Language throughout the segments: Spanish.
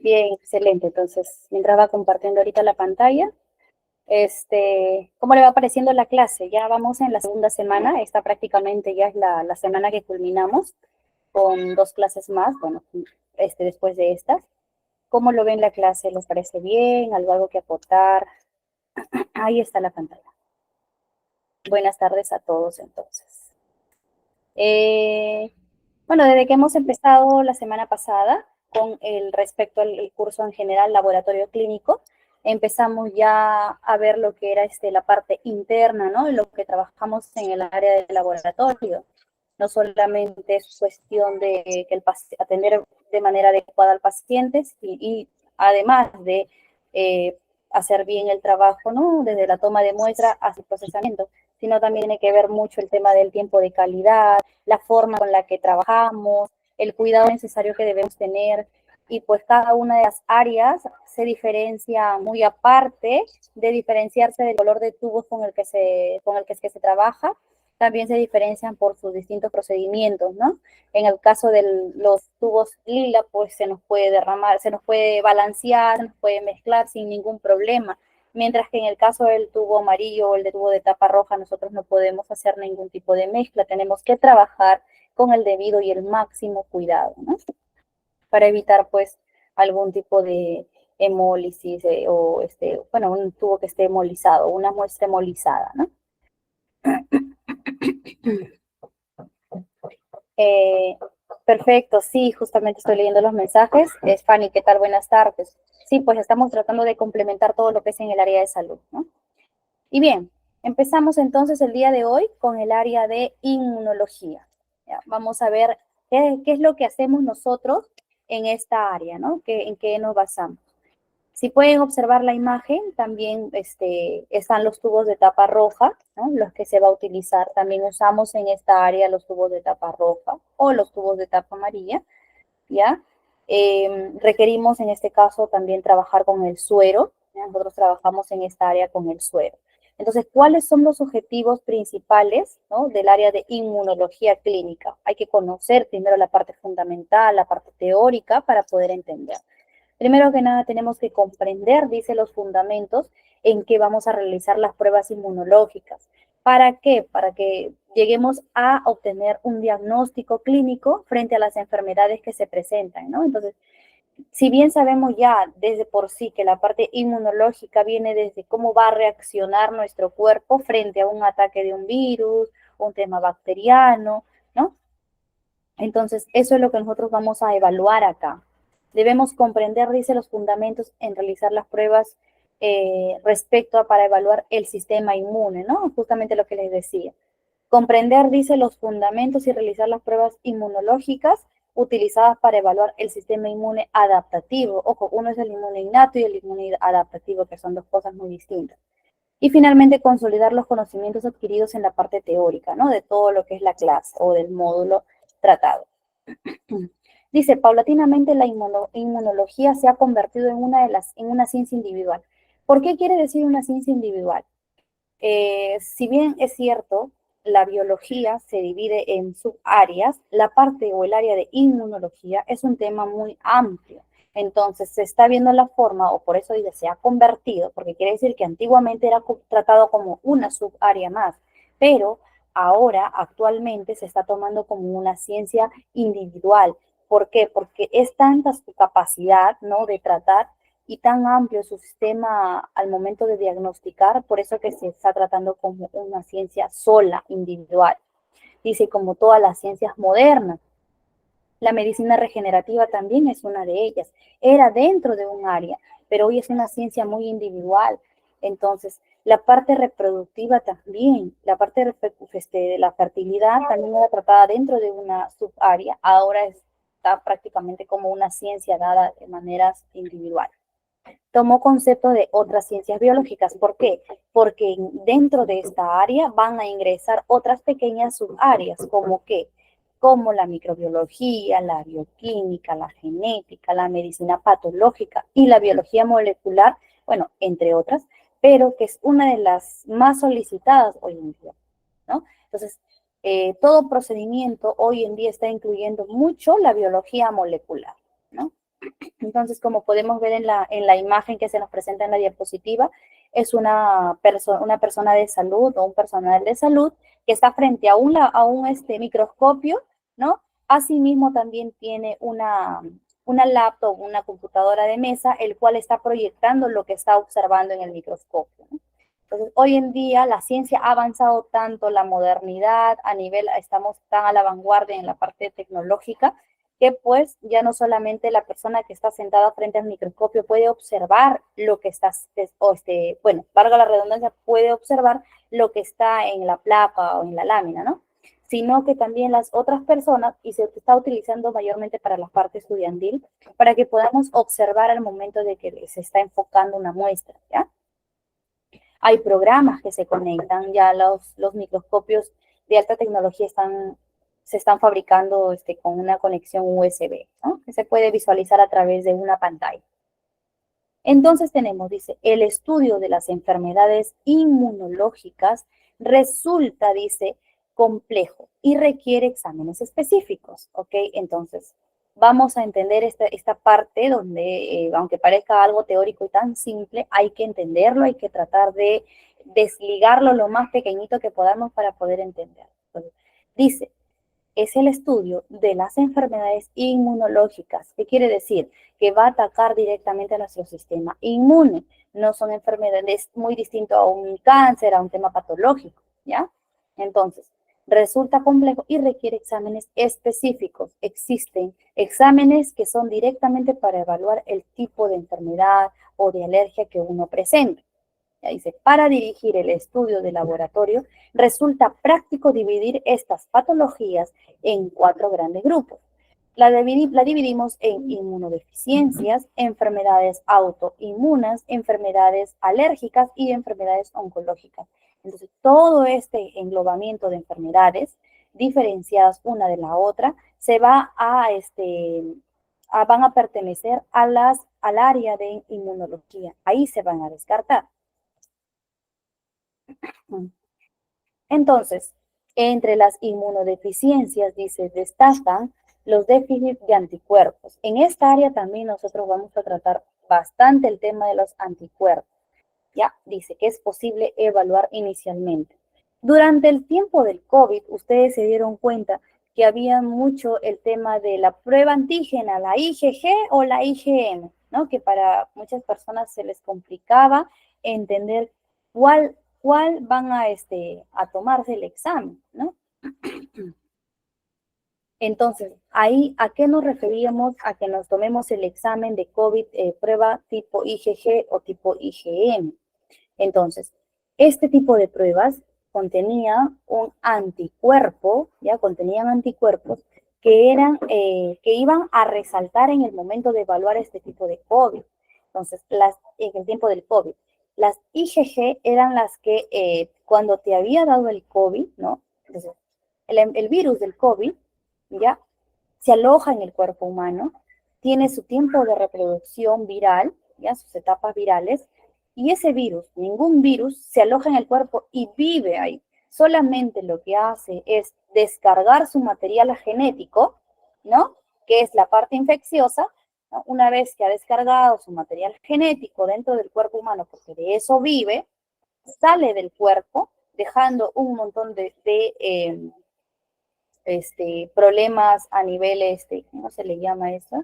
Bien, excelente. Entonces, mientras va compartiendo ahorita la pantalla, ¿cómo le va pareciendo la clase? Ya vamos en la segunda semana, esta prácticamente ya es la semana que culminamos con 2 clases más, bueno, después de estas. ¿Cómo lo ven la clase? ¿Les parece bien? ¿Algo que aportar? Ahí está la pantalla. Buenas tardes a todos entonces. Bueno, desde que hemos empezado la semana pasada con el respecto al curso en general laboratorio clínico, empezamos ya a ver lo que era la parte interna, ¿no? Lo que trabajamos en el área del laboratorio. No solamente es cuestión de que atender de manera adecuada al paciente y además de hacer bien el trabajo, ¿no? Desde la toma de muestra hasta el procesamiento, sino también tiene que ver mucho el tema del tiempo de calidad, la forma con la que trabajamos, el cuidado necesario que debemos tener, y pues cada una de las áreas se diferencia muy aparte de diferenciarse del color de tubos con el que se trabaja, también se diferencian por sus distintos procedimientos, ¿no? En el caso de los tubos lila, pues se nos puede derramar, se nos puede balancear, se nos puede mezclar sin ningún problema, mientras que en el caso del tubo amarillo o el de tubo de tapa roja, nosotros no podemos hacer ningún tipo de mezcla, tenemos que trabajar con el debido y el máximo cuidado, ¿no? Para evitar, pues, algún tipo de hemólisis bueno, un tubo que esté hemolizado, una muestra hemolizada, ¿no? Eh, Perfecto, sí, justamente estoy leyendo los mensajes. Fanny, ¿qué tal? Buenas tardes. Sí, pues estamos tratando de complementar todo lo que es en el área de salud, ¿no? Y bien, empezamos entonces el día de hoy con el área de inmunología. Ya, vamos a ver qué es lo que hacemos nosotros en esta área, ¿no? ¿En qué nos basamos? Si pueden observar la imagen, también están los tubos de tapa roja, ¿no? Los que se va a utilizar. También usamos en esta área los tubos de tapa roja o los tubos de tapa amarilla, ¿ya? Requerimos en este caso también trabajar con el suero, ¿ya? Nosotros trabajamos en esta área con el suero. Entonces, ¿cuáles son los objetivos principales, ¿no? Del área de inmunología clínica? Hay que conocer primero la parte fundamental, la parte teórica para poder entender. Primero que nada, tenemos que comprender, dice, los fundamentos en que vamos a realizar las pruebas inmunológicas. ¿Para qué? Para que lleguemos a obtener un diagnóstico clínico frente a las enfermedades que se presentan, ¿no? Entonces, si bien sabemos ya desde por sí que la parte inmunológica viene desde cómo va a reaccionar nuestro cuerpo frente a un ataque de un virus, un tema bacteriano, ¿no? Entonces, eso es lo que nosotros vamos a evaluar acá. Debemos comprender, dice, los fundamentos en realizar las pruebas para evaluar el sistema inmune, ¿no? Justamente lo que les decía. Comprender, dice, los fundamentos y realizar las pruebas inmunológicas utilizadas para evaluar el sistema inmune adaptativo. Ojo, uno es el inmune innato y el inmune adaptativo, que son dos cosas muy distintas. Y finalmente, consolidar los conocimientos adquiridos en la parte teórica, ¿no? De todo lo que es la clase o del módulo tratado. Dice, paulatinamente la inmunología se ha convertido en una ciencia individual. ¿Por qué quiere decir una ciencia individual? Si bien es cierto, la biología se divide en subáreas, la parte o el área de inmunología es un tema muy amplio. Entonces se está viendo la forma, o por eso dice, se ha convertido, porque quiere decir que antiguamente era tratado como una subárea más, pero ahora, actualmente, se está tomando como una ciencia individual. ¿Por qué? Porque es tanta su capacidad, ¿no?, de tratar y tan amplio su sistema al momento de diagnosticar, por eso que se está tratando como una ciencia sola, individual. Dice, como todas las ciencias modernas, la medicina regenerativa también es una de ellas. Era dentro de un área, pero hoy es una ciencia muy individual. Entonces, la parte reproductiva también, la parte de la fertilidad también era tratada dentro de una subárea, ahora está prácticamente como una ciencia dada de maneras individuales. Tomó conceptos de otras ciencias biológicas. ¿Por qué? Porque dentro de esta área van a ingresar otras pequeñas subáreas, como qué, como la microbiología, la bioquímica, la genética, la medicina patológica y la biología molecular, bueno, entre otras, pero que es una de las más solicitadas hoy en día, ¿no? Entonces, todo procedimiento hoy en día está incluyendo mucho la biología molecular, ¿no? Entonces, como podemos ver en la imagen que se nos presenta en la diapositiva, es una persona de salud o un personal de salud que está frente a un microscopio, ¿no? Asimismo, también tiene una laptop, una computadora de mesa, el cual está proyectando lo que está observando en el microscopio, ¿no? Entonces, hoy en día la ciencia ha avanzado tanto, la modernidad, estamos tan a la vanguardia en la parte tecnológica, que pues ya no solamente la persona que está sentada frente al microscopio puede observar lo que está, bueno, valga la redundancia, puede observar lo que está en la placa o en la lámina, ¿no? Sino que también las otras personas, y se está utilizando mayormente para la parte estudiantil, para que podamos observar al momento de que se está enfocando una muestra, ¿ya? Hay programas que se conectan, ya los microscopios de alta tecnología se están fabricando con una conexión USB, ¿no? Que se puede visualizar a través de una pantalla. Entonces tenemos, dice, el estudio de las enfermedades inmunológicas resulta, dice, complejo y requiere exámenes específicos, ¿ok? Entonces, vamos a entender esta parte donde, aunque parezca algo teórico y tan simple, hay que entenderlo, hay que tratar de desligarlo lo más pequeñito que podamos para poder entenderlo. Entonces, dice, es el estudio de las enfermedades inmunológicas. ¿Qué quiere decir? Que va a atacar directamente a nuestro sistema inmune. No son enfermedades muy distintas a un cáncer, a un tema patológico, ¿ya? Entonces, resulta complejo y requiere exámenes específicos. Existen exámenes que son directamente para evaluar el tipo de enfermedad o de alergia que uno presenta. Ya dice, para dirigir el estudio de laboratorio, resulta práctico dividir estas patologías en 4 grandes grupos. La dividimos en inmunodeficiencias, enfermedades autoinmunes, enfermedades alérgicas y enfermedades oncológicas. Entonces, todo este englobamiento de enfermedades diferenciadas una de la otra se va van a pertenecer al área de inmunología. Ahí se van a descartar. Entonces, entre las inmunodeficiencias, dice, destacan los déficits de anticuerpos. En esta área también nosotros vamos a tratar bastante el tema de los anticuerpos. Ya, dice que es posible evaluar inicialmente. Durante el tiempo del COVID, ustedes se dieron cuenta que había mucho el tema de la prueba antígena, la IgG o la IgM, ¿no? Que para muchas personas se les complicaba entender cuál van a tomarse el examen, ¿no? Entonces, ahí, ¿a qué nos referíamos? A que nos tomemos el examen de COVID, prueba tipo IgG o tipo IgM. Entonces, este tipo de pruebas contenía un anticuerpo, ya contenían anticuerpos que iban a resaltar en el momento de evaluar este tipo de COVID. Entonces, en el tiempo del COVID, las IgG eran las que cuando te había dado el COVID, ¿no? Entonces, el virus del COVID, ya, se aloja en el cuerpo humano, tiene su tiempo de reproducción viral, ya, sus etapas virales, y ese virus, ningún virus, se aloja en el cuerpo y vive ahí. Solamente lo que hace es descargar su material genético, ¿no? Que es la parte infecciosa, ¿no? Una vez que ha descargado su material genético dentro del cuerpo humano, porque de eso vive, sale del cuerpo, dejando un montón de problemas a nivel, ¿cómo se le llama eso?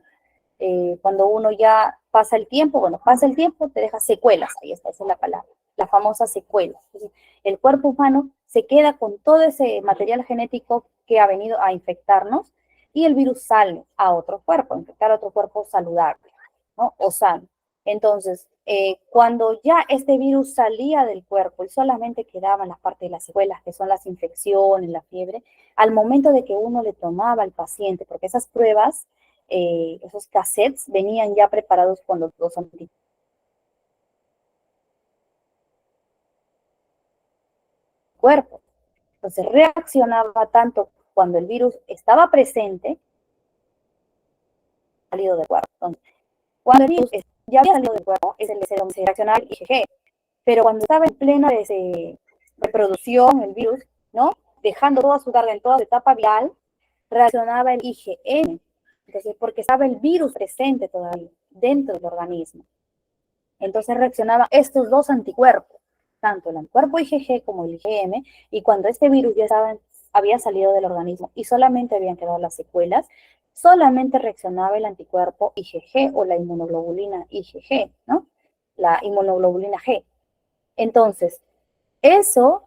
Cuando uno ya pasa el tiempo, bueno, pasa el tiempo, te deja secuelas, ahí está, esa es la palabra, la famosa secuela. Entonces, el cuerpo humano se queda con todo ese material genético que ha venido a infectarnos y el virus sale a otro cuerpo, a infectar a otro cuerpo saludable, ¿no? O sano. Entonces, cuando ya este virus salía del cuerpo y solamente quedaban las partes de las secuelas, que son las infecciones, la fiebre, al momento de que uno le tomaba al paciente, porque esas pruebas, esos cassettes venían ya preparados con los dos anticuerpos. Entonces reaccionaba tanto cuando el virus estaba presente, salido del cuerpo. Entonces, cuando el virus ya había salido del cuerpo, es el donde se reaccionaba el IgG. Pero cuando estaba en plena reproducción el virus, ¿no? Dejando toda su carga en toda su etapa viral, reaccionaba el IgM. Entonces, porque estaba el virus presente todavía dentro del organismo. Entonces reaccionaban estos dos anticuerpos, tanto el anticuerpo IgG como el IgM, y cuando este virus ya había salido del organismo y solamente habían quedado las secuelas, solamente reaccionaba el anticuerpo IgG o la inmunoglobulina IgG, ¿no? La inmunoglobulina G. Entonces, eso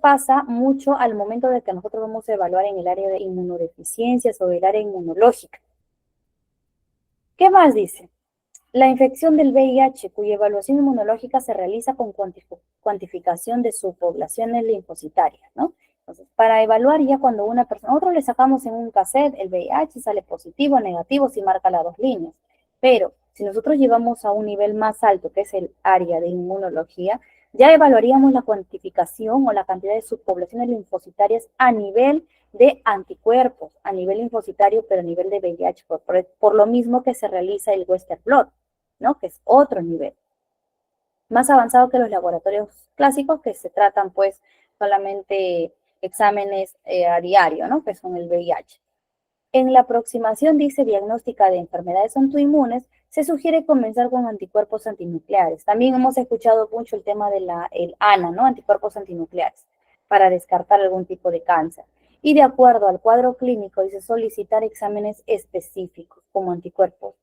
pasa mucho al momento de que nosotros vamos a evaluar en el área de inmunodeficiencias o el área inmunológica. ¿Qué más dice? La infección del VIH, cuya evaluación inmunológica se realiza con cuantificación de su población linfocitaria, ¿no? Entonces, para evaluar ya cuando una persona, nosotros le sacamos en un cassette el VIH, sale positivo, negativo, si marca las dos líneas. Pero si nosotros llevamos a un nivel más alto, que es el área de inmunología, ya evaluaríamos la cuantificación o la cantidad de subpoblaciones linfocitarias a nivel de anticuerpos, a nivel linfocitario, pero a nivel de VIH, por lo mismo que se realiza el Western blot, ¿no? Que es otro nivel. Más avanzado que los laboratorios clásicos, que se tratan pues solamente exámenes a diario, ¿no? Que son el VIH. En la aproximación, dice, diagnóstica de enfermedades autoinmunes, se sugiere comenzar con anticuerpos antinucleares. También hemos escuchado mucho el tema de el ANA, ¿no? Anticuerpos antinucleares, para descartar algún tipo de cáncer. Y de acuerdo al cuadro clínico, dice solicitar exámenes específicos como anticuerpos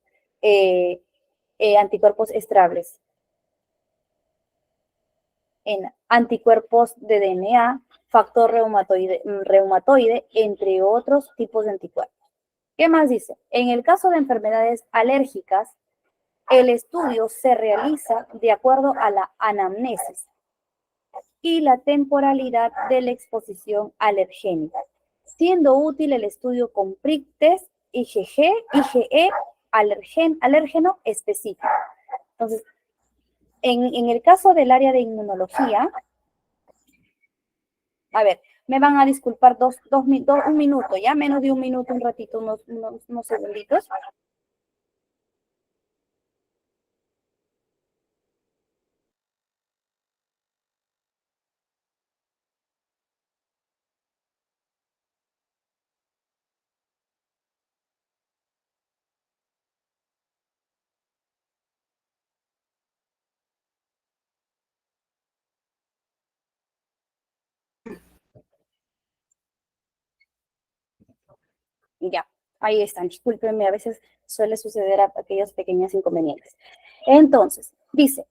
estables, en anticuerpos de DNA, factor reumatoide, entre otros tipos de anticuerpos. ¿Qué más dice? En el caso de enfermedades alérgicas, el estudio se realiza de acuerdo a la anamnesis y la temporalidad de la exposición alergénica, siendo útil el estudio con prick test, IgG, IgE, alérgeno específico. Entonces, en el caso del área de inmunología, a ver, me van a disculpar un minuto, ya menos de un minuto, un ratito, unos segunditos. Ya, ahí están, discúlpenme, a veces suele suceder aquellos pequeños inconvenientes. Entonces, dice,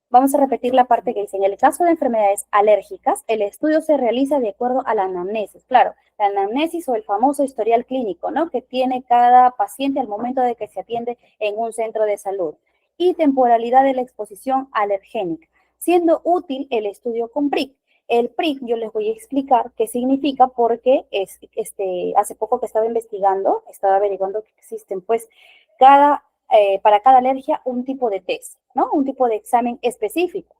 vamos a repetir la parte que dice, en el caso de enfermedades alérgicas, el estudio se realiza de acuerdo a la anamnesis. Claro, la anamnesis o el famoso historial clínico, ¿no? Que tiene cada paciente al momento de que se atiende en un centro de salud. Y temporalidad de la exposición alergénica, siendo útil el estudio con PRIC. El PRIC yo les voy a explicar qué significa porque hace poco que estaba investigando, estaba averiguando que existen pues para cada alergia un tipo de test, ¿no? Un tipo de examen específico.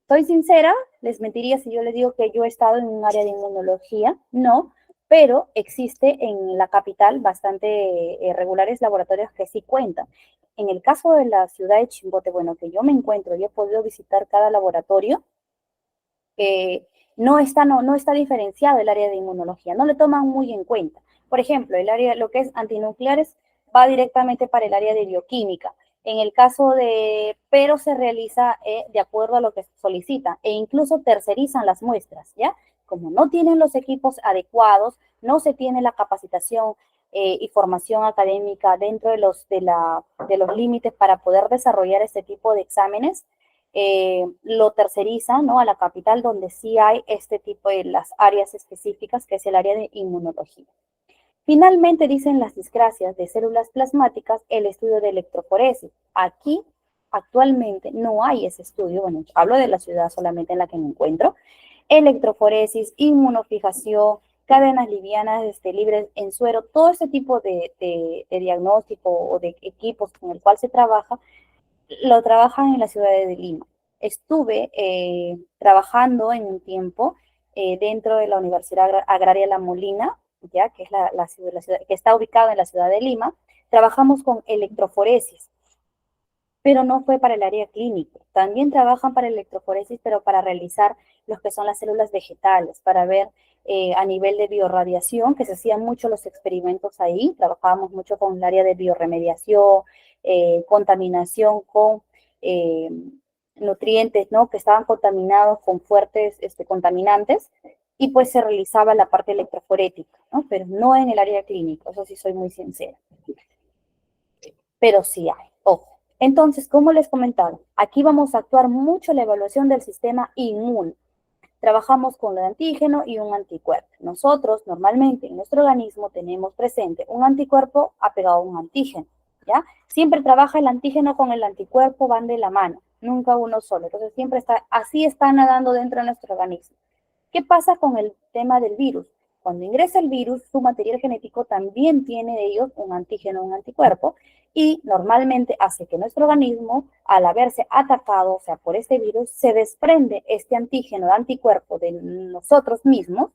Soy sincera, les mentiría si yo les digo que yo he estado en un área de inmunología, no, pero existe en la capital bastante regulares laboratorios que sí cuentan. En el caso de la ciudad de Chimbote, bueno, que yo me encuentro, yo he podido visitar cada laboratorio, no está diferenciado el área de inmunología, no le toman muy en cuenta. Por ejemplo, lo que es antinucleares va directamente para el área de bioquímica. En el caso pero se realiza de acuerdo a lo que se solicita e incluso tercerizan las muestras, ¿ya? Como no tienen los equipos adecuados, no se tiene la capacitación y formación académica dentro de los límites para poder desarrollar este tipo de exámenes, lo terceriza, ¿no? A la capital donde sí hay este tipo de las áreas específicas, que es el área de inmunología. Finalmente, dicen las discrasias de células plasmáticas, el estudio de electroforesis. Aquí, actualmente, no hay ese estudio, bueno, hablo de la ciudad solamente en la que me encuentro. Electroforesis, inmunofijación, cadenas livianas libres en suero, todo este tipo de diagnóstico o de equipos con el cual se trabaja, lo trabajan en la ciudad de Lima. Estuve trabajando en un tiempo dentro de la Universidad Agraria La Molina, ya que es la ciudad que está ubicada en la ciudad de Lima. Trabajamos con electroforesis, pero no fue para el área clínica. También trabajan para electroforesis, pero para realizar los que son las células vegetales, para ver a nivel de biorradiación, que se hacían mucho los experimentos ahí, trabajábamos mucho con el área de biorremediación, contaminación con nutrientes, ¿no? Que estaban contaminados con fuertes contaminantes, y pues se realizaba la parte electroforética, ¿no? Pero no en el área clínica, eso sí soy muy sincera. Pero sí hay, ojo. Entonces, como les comentaba, aquí vamos a actuar mucho la evaluación del sistema inmune. Trabajamos con el antígeno y un anticuerpo. Nosotros normalmente en nuestro organismo tenemos presente un anticuerpo apegado a un antígeno, ¿ya? Siempre trabaja el antígeno con el anticuerpo, van de la mano, nunca uno solo. Entonces siempre así está nadando dentro de nuestro organismo. ¿Qué pasa con el tema del virus? Cuando ingresa el virus, su material genético también tiene de ellos un antígeno, un anticuerpo, y normalmente hace que nuestro organismo, al haberse atacado, o sea, por este virus, se desprende este antígeno, anticuerpo de nosotros mismos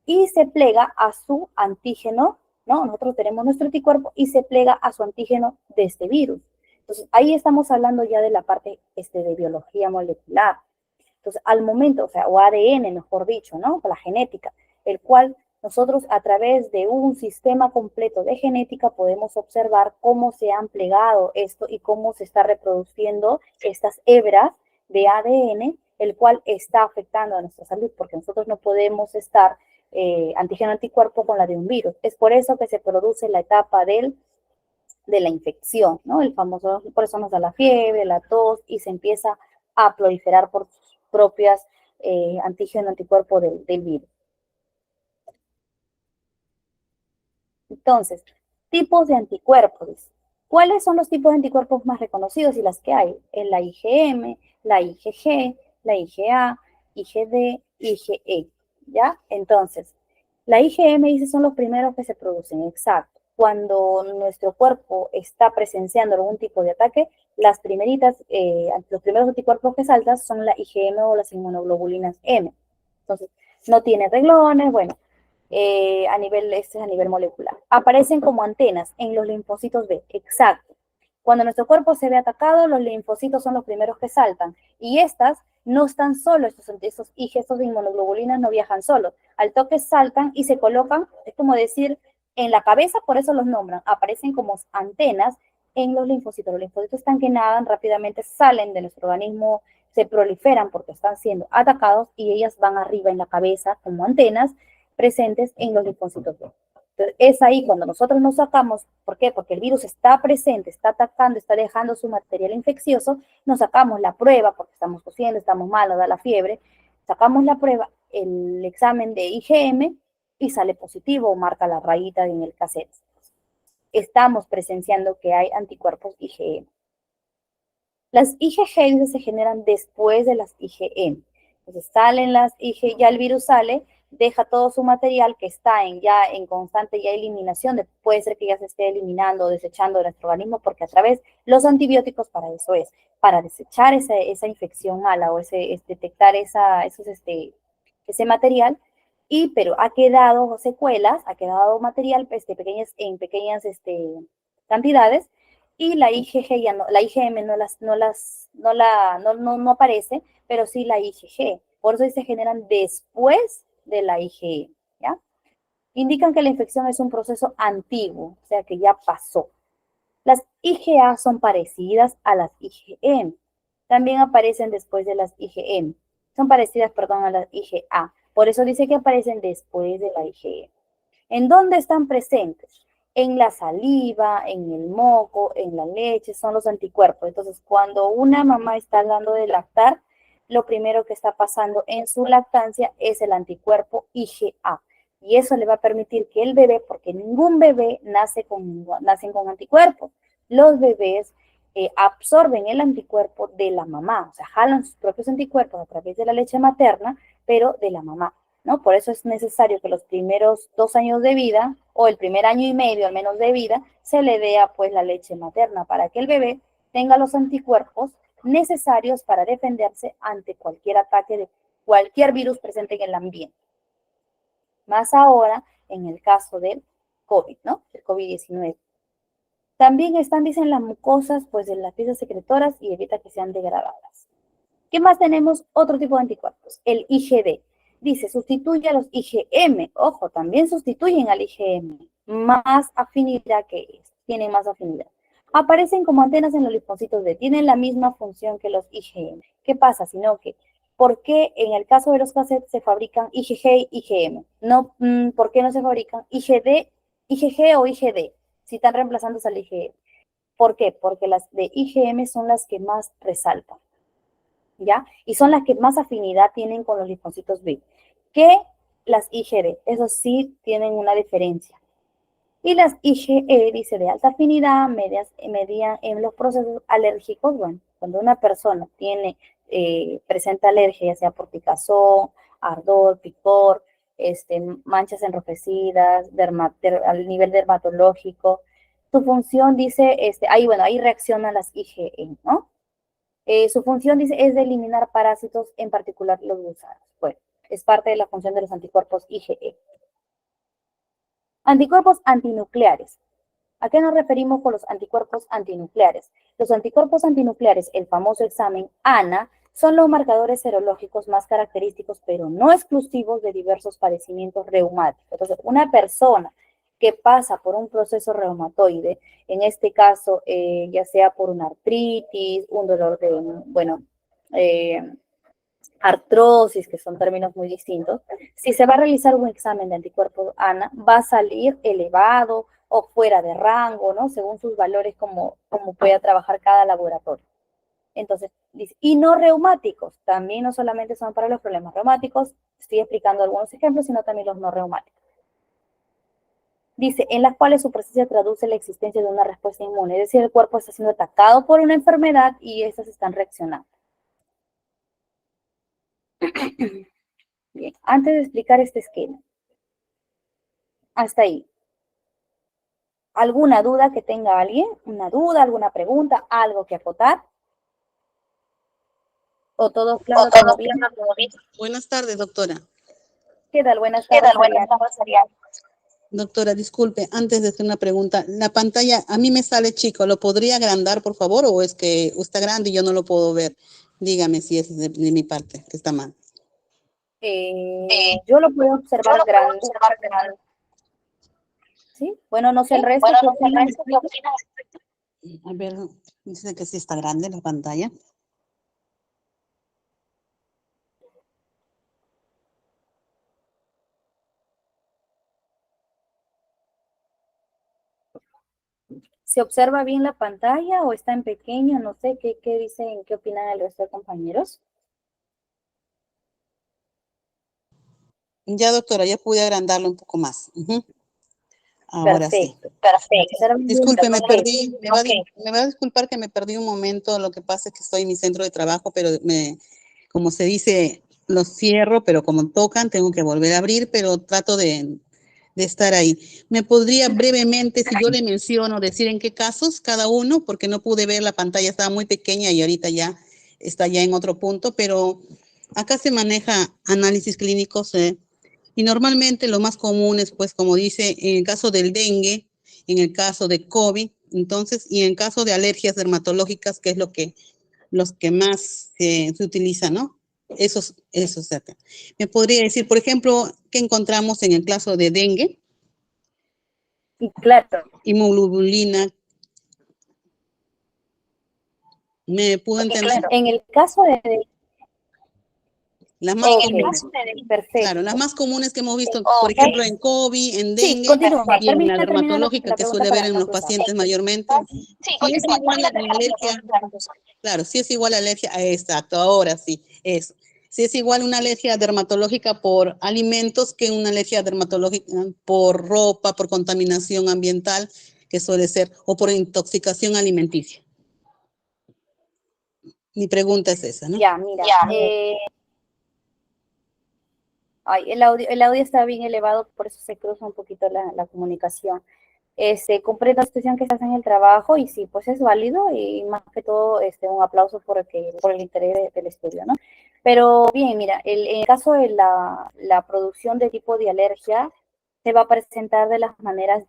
y se plega a su antígeno, ¿no? Nosotros tenemos nuestro anticuerpo y se plega a su antígeno de este virus. Entonces, ahí estamos hablando ya de la parte de biología molecular. Entonces, al momento, o sea, o ADN, mejor dicho, ¿no? La genética, el cual nosotros a través de un sistema completo de genética podemos observar cómo se han plegado esto y cómo se está reproduciendo estas hebras de ADN, el cual está afectando a nuestra salud, porque nosotros no podemos estar antígeno anticuerpo con la de un virus. Es por eso que se produce la etapa de la infección, ¿no? El famoso, por eso nos da la fiebre, la tos, y se empieza a proliferar por sus propias antígeno anticuerpo del virus. Entonces, tipos de anticuerpos. ¿Cuáles son los tipos de anticuerpos más reconocidos y las que hay? En la IgM, la IgG, la IgA, IgD, IgE, ¿ya? Entonces, la IgM dice son los primeros que se producen, exacto. Cuando nuestro cuerpo está presenciando algún tipo de ataque, los primeros anticuerpos que saltan son la IgM o las inmunoglobulinas M. Entonces, no tiene reglones, bueno, a nivel molecular. Aparecen como antenas en los linfocitos B, exacto. Cuando nuestro cuerpo se ve atacado, los linfocitos son los primeros que saltan. Y estas no están solos, estos de inmunoglobulinas no viajan solos. Al toque saltan y se colocan, es como decir, en la cabeza, por eso los nombran. Aparecen como antenas en los linfocitos. Los linfocitos están que nadan, rápidamente salen de nuestro organismo, se proliferan porque están siendo atacados y ellas van arriba en la cabeza como antenas presentes en los linfocitos B. Entonces, es ahí cuando nosotros nos sacamos, ¿por qué? Porque el virus está presente, está atacando, está dejando su material infeccioso, nos sacamos la prueba, porque estamos tosiendo, estamos mal, nos da la fiebre, sacamos la prueba, el examen de IgM, y sale positivo, o marca la rayita en el cassette. Estamos presenciando que hay anticuerpos IgM. Las IgG se generan después de las IgM. Entonces salen las IG, ya el virus sale, deja todo su material que está ya en constante ya eliminación, puede ser que ya se esté eliminando o desechando de nuestro organismo, porque a través los antibióticos para eso es, para desechar esa infección mala o detectar ese material, pero ha quedado secuelas, ha quedado material en pequeñas cantidades, y la IgG ya no, la IgM no aparece, pero sí la IgG. Por eso se generan después de la IgE, ¿ya? Indican que la infección es un proceso antiguo, o sea que ya pasó. Las IgA son parecidas a las IgM. También aparecen después de las IgM. Son parecidas, perdón, a las IgA. Por eso dice que aparecen después de la IgE. ¿En dónde están presentes? En la saliva, en el moco, en la leche, son los anticuerpos. Entonces, cuando una mamá está dando de lactar, lo primero que está pasando en su lactancia es el anticuerpo IgA. Y eso le va a permitir que el bebé, porque ningún bebé nacen con anticuerpos, los bebés absorben el anticuerpo de la mamá, o sea, jalan sus propios anticuerpos a través de la leche materna, pero de la mamá, ¿no? Por eso es necesario que los primeros 2 años de vida, o el primer año y medio al menos de vida, se le dé pues la leche materna para que el bebé tenga los anticuerpos necesarios para defenderse ante cualquier ataque de cualquier virus presente en el ambiente. Más ahora en el caso del COVID, ¿no? El COVID-19. También están, dicen, las mucosas, pues, de las piezas secretoras y evita que sean degradadas. ¿Qué más tenemos? Otro tipo de anticuerpos, el IgD. Dice, sustituye a los IgM. Ojo, también sustituyen al IgM. Más afinidad que es, tienen más afinidad. Aparecen como antenas en los linfocitos B. Tienen la misma función que los IgM. ¿Qué pasa? Sino que, ¿por qué en el caso de los cassettes se fabrican IgG y IgM? No, ¿por qué no se fabrican IgG o IgD? Si están reemplazando al IgM. ¿Por qué? Porque las de IgM son las que más resaltan. ¿Ya? Y son las que más afinidad tienen con los linfocitos B, que las IgD. Eso sí tienen una diferencia. Y las IgE, dice, de alta afinidad, media en los procesos alérgicos. Bueno, cuando una persona presenta alergia, ya sea por picazón, ardor, picor, manchas enrojecidas, al nivel dermatológico, su función dice, ahí reaccionan las IgE, ¿no? Su función, dice, es de eliminar parásitos, en particular los gusanos. Bueno, es parte de la función de los anticuerpos IgE. Anticuerpos antinucleares. ¿A qué nos referimos con los anticuerpos antinucleares? Los anticuerpos antinucleares, el famoso examen ANA, son los marcadores serológicos más característicos, pero no exclusivos de diversos padecimientos reumáticos. Entonces, una persona que pasa por un proceso reumatoide, en este caso, ya sea por una artritis, un dolor artrosis, que son términos muy distintos, si se va a realizar un examen de anticuerpos ANA, va a salir elevado o fuera de rango, ¿no? Según sus valores, como pueda trabajar cada laboratorio. Entonces, y no reumáticos, también no solamente son para los problemas reumáticos, estoy explicando algunos ejemplos, sino también los no reumáticos. Dice, en las cuales su presencia traduce la existencia de una respuesta inmune, es decir, el cuerpo está siendo atacado por una enfermedad y estas están reaccionando. Bien, antes de explicar este esquema, hasta ahí. ¿Alguna duda que tenga alguien? ¿Una duda, alguna pregunta, algo que acotar? ¿O todo claro, todo bien? Buenas tardes, doctora. ¿Qué tal? Buenas tardes, Ariana. Doctora, disculpe, antes de hacer una pregunta, la pantalla a mí me sale chico, ¿lo podría agrandar, por favor, o es que está grande y yo no lo puedo ver? Dígame si es de mi parte, que está mal. Yo lo puedo observar grande. ¿Sí? Bueno, no sé el resto. ¿Qué opinan? A ver, dice que sí está grande la pantalla. ¿Se observa bien la pantalla o está en pequeño? No sé qué dicen, qué opinan el resto de compañeros. Ya, doctora, ya pude agrandarlo un poco más. Ahora Perfecto. sí. Perfecto. Disculpe, me perdí. Me va a disculpar que me perdí un momento. Lo que pasa es que estoy en mi centro de trabajo, pero como se dice, los cierro, pero como tocan, tengo que volver a abrir, pero trato de estar ahí. ¿Me podría brevemente, si yo le menciono, decir en qué casos cada uno? Porque no pude ver la pantalla, estaba muy pequeña y ahorita ya está ya en otro punto, pero acá se maneja análisis clínicos, y normalmente lo más común es, pues, como dice, en el caso del dengue, en el caso de COVID, entonces, y en caso de alergias dermatológicas, que es los que más se utilizan, ¿no? Esos. ¿Me podría decir, por ejemplo, qué encontramos en el caso de dengue? Claro. Inmunoglobulina. ¿Me pudo entender? Claro. En el caso de Las más comunes. Perfecto. Claro, las más comunes que hemos visto, por ejemplo, en COVID, en dengue, Sí, continúa. y en la Termina dermatológica que suele ver en los pacientes mayormente. Si es igual a la alergia, claro, si es igual a alergia, exacto, ahora sí, eso. Si es igual una alergia dermatológica por alimentos que una alergia dermatológica por ropa, por contaminación ambiental, que suele ser, o por intoxicación alimenticia. Mi pregunta es esa, ¿no? Ya, mira. El audio está bien elevado, por eso se cruza un poquito la comunicación. Comprendo la situación que estás en el trabajo y sí, pues es válido y más que todo un aplauso por el interés del estudio, ¿no? Pero bien, mira, en el caso de la producción de tipo de alergia se va a presentar de las maneras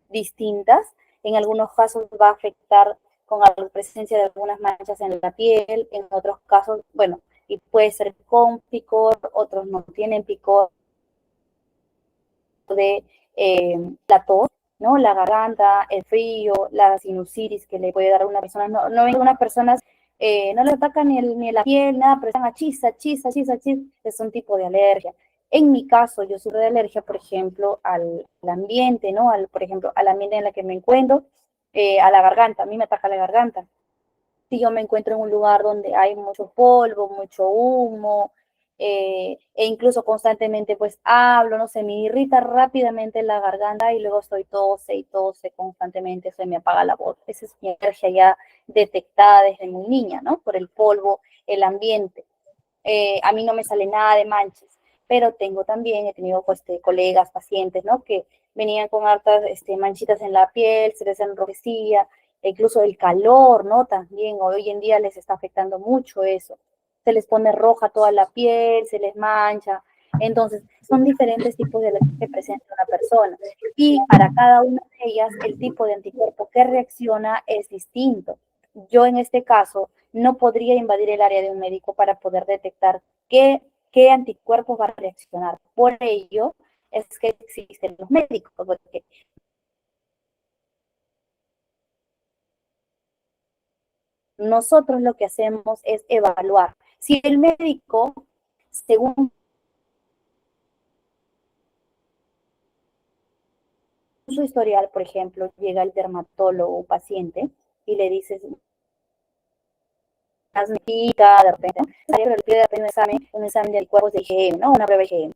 distintas. En algunos casos va a afectar con la presencia de algunas manchas en la piel, en otros casos, bueno, y puede ser con picor, otros no tienen picor de la tos, ¿no? La garganta, el frío, la sinusitis que le puede dar a una persona. No ven unas personas, no le ataca ni la piel, nada, pero están a chis, es un tipo de alergia. En mi caso, yo sufro de alergia, por ejemplo, al ambiente, ¿no? Por ejemplo, al ambiente en el que me encuentro, a la garganta, a mí me ataca la garganta. Si yo me encuentro en un lugar donde hay mucho polvo, mucho humo, e incluso constantemente pues hablo, no sé, me irrita rápidamente la garganta y luego estoy tose constantemente, se me apaga la voz. Esa es mi alergia ya detectada desde muy niña, ¿no? Por el polvo, el ambiente. A mí no me sale nada de manchas, pero he tenido pues, colegas, pacientes, ¿no? Que venían con hartas manchitas en la piel, se les enrojecía, e incluso el calor, ¿no? También hoy en día les está afectando mucho eso. Se les pone roja toda la piel, se les mancha. Entonces, son diferentes tipos de alergias que presenta una persona. Y para cada una de ellas, el tipo de anticuerpo que reacciona es distinto. Yo en este caso no podría invadir el área de un médico para poder detectar qué anticuerpos va a reaccionar. Por ello es que existen los médicos, porque nosotros lo que hacemos es evaluar. Si el médico, según su historial, por ejemplo, llega el dermatólogo o paciente y le dices, de repente, pero le pide un examen de anticuerpos de IgM, ¿no? Una prueba de IgM,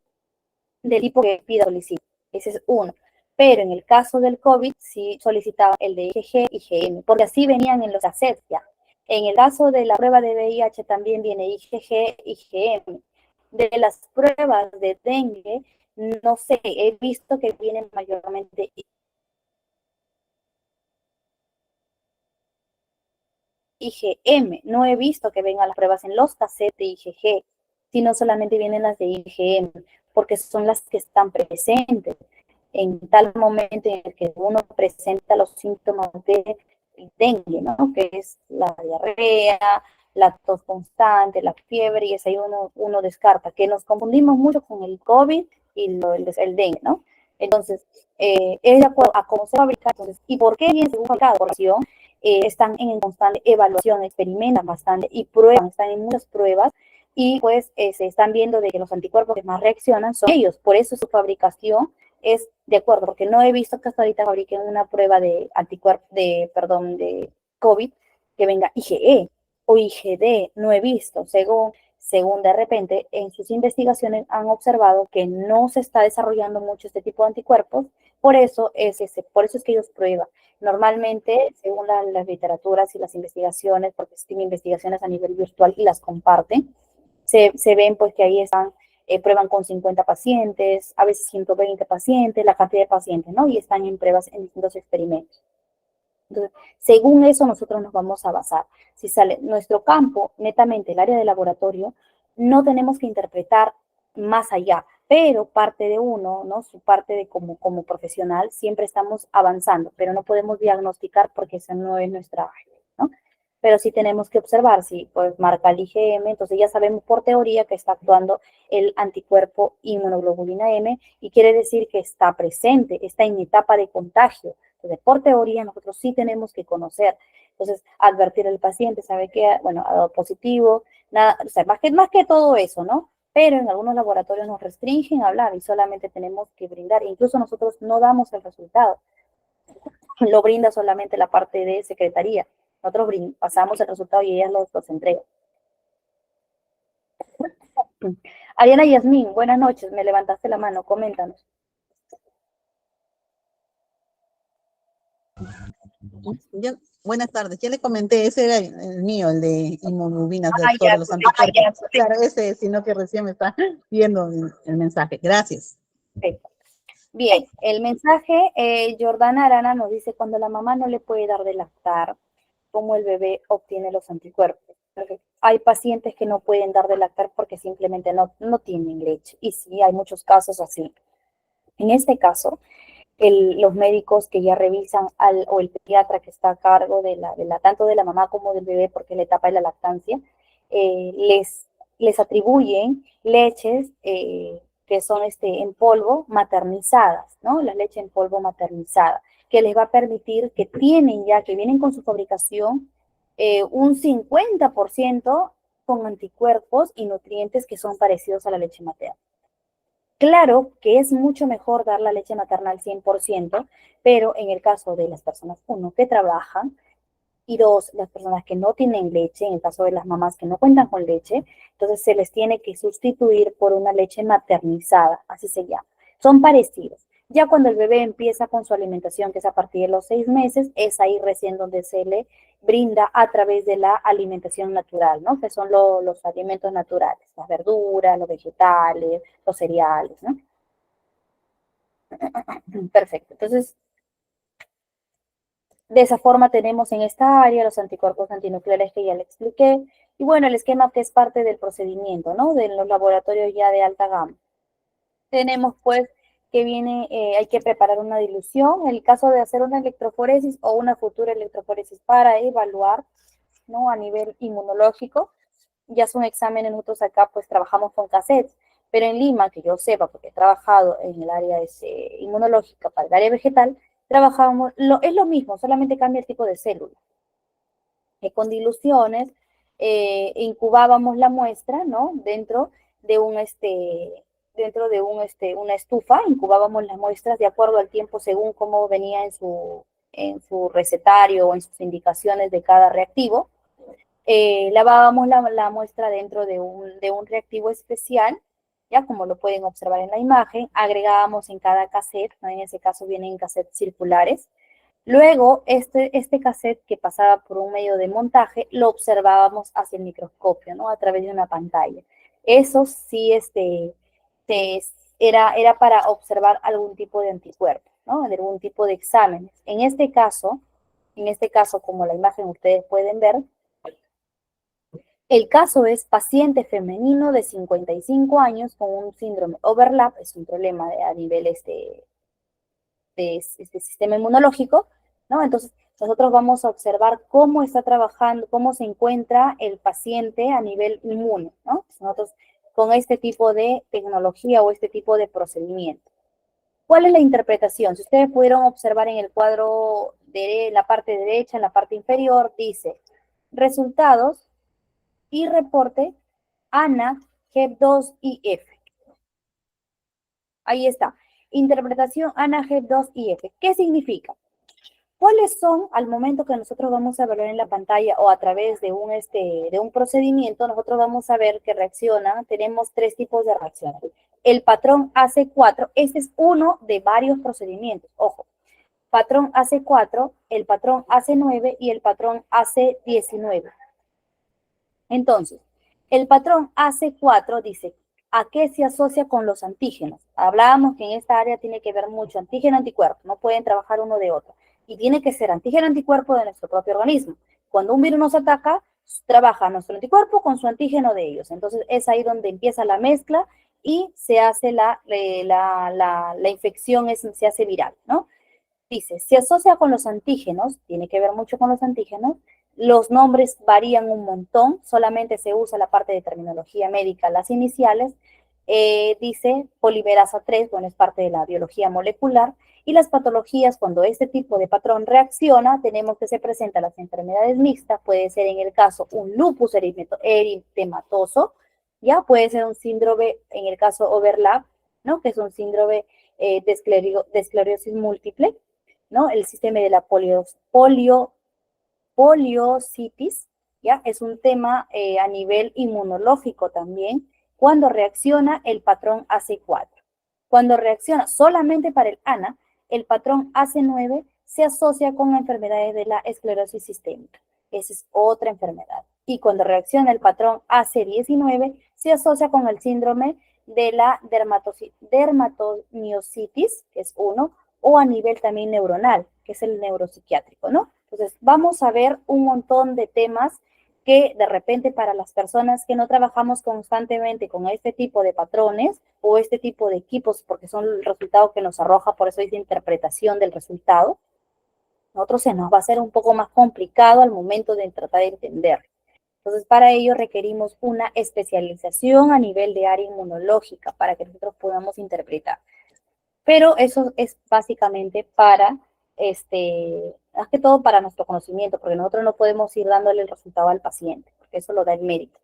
del tipo que pida solicite. Ese es uno. Pero en el caso del COVID, sí solicitaba el de IgG y IgM, porque así venían en los cassettes ya. En el caso de la prueba de VIH también viene IgG y IgM. De las pruebas de dengue, no sé, he visto que vienen mayormente IgM. No he visto que vengan las pruebas en los cassettes de IgG, sino solamente vienen las de IgM, porque son las que están presentes en tal momento en el que uno presenta los síntomas de dengue, ¿no? Que es la diarrea, la tos constante, la fiebre, y es ahí uno descarta, que nos confundimos mucho con el COVID y el dengue, ¿no? Entonces, es de acuerdo a cómo se fabrica, entonces, ¿y por qué viene según cada población? Están en constante evaluación, experimentan bastante y prueban, están en muchas pruebas y pues se están viendo de que los anticuerpos que más reaccionan son ellos, por eso su fabricación es de acuerdo, porque no he visto que hasta ahorita fabriquen una prueba de anticuerpo, de COVID que venga IgE o IgD, no he visto, según de repente en sus investigaciones han observado que no se está desarrollando mucho este tipo de anticuerpos, por eso es que ellos prueban. Normalmente, según las literaturas y las investigaciones, porque se tienen investigaciones a nivel virtual y las comparten, se ven pues que ahí están, prueban con 50 pacientes, a veces 120 pacientes, la cantidad de pacientes, ¿no? Y están en pruebas en distintos experimentos. Entonces, según eso nosotros nos vamos a basar. Si sale nuestro campo, netamente el área de laboratorio, no tenemos que interpretar más allá, pero parte de uno, ¿no? Su parte de como profesional, siempre estamos avanzando, pero no podemos diagnosticar porque esa no es nuestra área, ¿no? Pero sí tenemos que observar si pues marca el IgM, entonces ya sabemos por teoría que está actuando el anticuerpo inmunoglobulina M y quiere decir que está presente, está en etapa de contagio. Entonces, por teoría, nosotros sí tenemos que conocer. Entonces, advertir al paciente, sabe que, bueno, ha dado positivo, nada, o sea, más que todo eso, ¿no? Pero en algunos laboratorios nos restringen a hablar y solamente tenemos que brindar. Incluso nosotros no damos el resultado, lo brinda solamente la parte de secretaría. Nosotros pasamos el resultado y ellas los entregan. Ariana Yasmín, buenas noches, me levantaste la mano, coméntanos. Buenas tardes, ya le comenté, ese era el mío, el de inmunoglobulinas, sobre Ya, los anticuerpos. Claro, ese, sino que recién me está viendo el mensaje. Gracias. perfecto. Bien, el mensaje, Jordana Arana nos dice, cuando la mamá no le puede dar de lactar, ¿cómo el bebé obtiene los anticuerpos? Porque hay pacientes que no pueden dar de lactar porque simplemente no tienen leche. Y sí, hay muchos casos así. En este caso, los médicos que ya revisan o el pediatra que está a cargo tanto de la mamá como del bebé, porque es la etapa de la lactancia, les atribuyen leches que son en polvo maternizadas, ¿no? La leche en polvo maternizada, que les va a permitir que que vienen con su fabricación, un 50% con anticuerpos y nutrientes que son parecidos a la leche materna. Claro que es mucho mejor dar la leche materna al 100%, pero en el caso de las personas, uno, que trabajan, y dos, las personas que no tienen leche, en el caso de las mamás que no cuentan con leche, entonces se les tiene que sustituir por una leche maternizada, así se llama. Son parecidos. Ya cuando el bebé empieza con su alimentación, que es a partir de los 6 meses, es ahí recién donde se le brinda a través de la alimentación natural, ¿no? Que son los alimentos naturales, las verduras, los vegetales, los cereales, ¿no? Perfecto. Entonces, de esa forma tenemos en esta área los anticuerpos antinucleares que ya le expliqué. Y bueno, el esquema que es parte del procedimiento, ¿no? De los laboratorios ya de alta gama. Tenemos pues que hay que preparar una dilución, en el caso de hacer una electroforesis o una futura electroforesis para evaluar, ¿no? A nivel inmunológico. Ya son exámenes, nosotros acá pues trabajamos con cassettes, pero en Lima, que yo sepa, porque he trabajado en el área inmunológica para el área vegetal, trabajamos, es lo mismo, solamente cambia el tipo de célula. Con diluciones, incubábamos la muestra, ¿no? Una estufa, incubábamos las muestras de acuerdo al tiempo según cómo venía en su recetario o en sus indicaciones de cada reactivo. Lavábamos la muestra dentro de un reactivo especial, ya como lo pueden observar en la imagen, agregábamos en cada cassette, ¿no? En ese caso vienen cassettes circulares. Luego, este cassette que pasaba por un medio de montaje, lo observábamos hacia el microscopio, ¿no? A través de una pantalla. Eso sí, era para observar algún tipo de anticuerpo, ¿no? Algún tipo de exámenes. En este caso, como la imagen ustedes pueden ver, el caso es paciente femenino de 55 años con un síndrome overlap, es un problema a nivel de este sistema inmunológico, ¿no? Entonces, nosotros vamos a observar cómo está trabajando, cómo se encuentra el paciente a nivel inmune, ¿no? Nosotros con este tipo de tecnología o este tipo de procedimiento. ¿Cuál es la interpretación? Si ustedes pudieron observar en el cuadro de la parte derecha, en la parte inferior, dice resultados y reporte ANA, HEP2 y F. Ahí está. Interpretación ANA, HEP2 y F. ¿Qué significa? ¿Cuáles son, al momento que nosotros vamos a ver en la pantalla o a través de un procedimiento, nosotros vamos a ver que tenemos 3 tipos de reacciones? El patrón AC4, este es uno de varios procedimientos, ojo. Patrón AC4, el patrón AC9 y el patrón AC19. Entonces, el patrón AC4 dice, ¿a qué se asocia con los antígenos? Hablábamos que en esta área tiene que ver mucho antígeno-anticuerpo, no pueden trabajar uno de otro. Y tiene que ser antígeno-anticuerpo de nuestro propio organismo. Cuando un virus nos ataca, trabaja nuestro anticuerpo con su antígeno de ellos. Entonces, es ahí donde empieza la mezcla y se hace la infección, se hace viral, ¿no? Dice, se asocia con los antígenos, tiene que ver mucho con los antígenos, los nombres varían un montón, solamente se usa la parte de terminología médica, las iniciales, dice polimerasa 3, bueno, es parte de la biología molecular, y las patologías, cuando este tipo de patrón reacciona, tenemos que se presentan las enfermedades mixtas, puede ser en el caso un lupus eritematoso, ya puede ser un síndrome, en el caso overlap, ¿no? Que es un síndrome de esclerosis múltiple, ¿no? El sistema de la poliocitis, ¿ya? Es un tema a nivel inmunológico también, cuando reacciona el patrón AC4. Cuando reacciona solamente para el ANA, el patrón AC9 se asocia con enfermedades de la esclerosis sistémica. Esa es otra enfermedad. Y cuando reacciona el patrón AC19, se asocia con el síndrome de la dermatomiositis, que es uno, o a nivel también neuronal, que es el neuropsiquiátrico, ¿no? Entonces, vamos a ver un montón de temas que de repente para las personas que no trabajamos constantemente con este tipo de patrones, o este tipo de equipos, porque son el resultado que nos arroja, por eso es de interpretación del resultado, nosotros se nos va a hacer un poco más complicado al momento de tratar de entender. Entonces, para ello requerimos una especialización a nivel de área inmunológica para que nosotros podamos interpretar. Pero eso es básicamente para, más que todo para nuestro conocimiento, porque nosotros no podemos ir dándole el resultado al paciente, porque eso lo da el médico.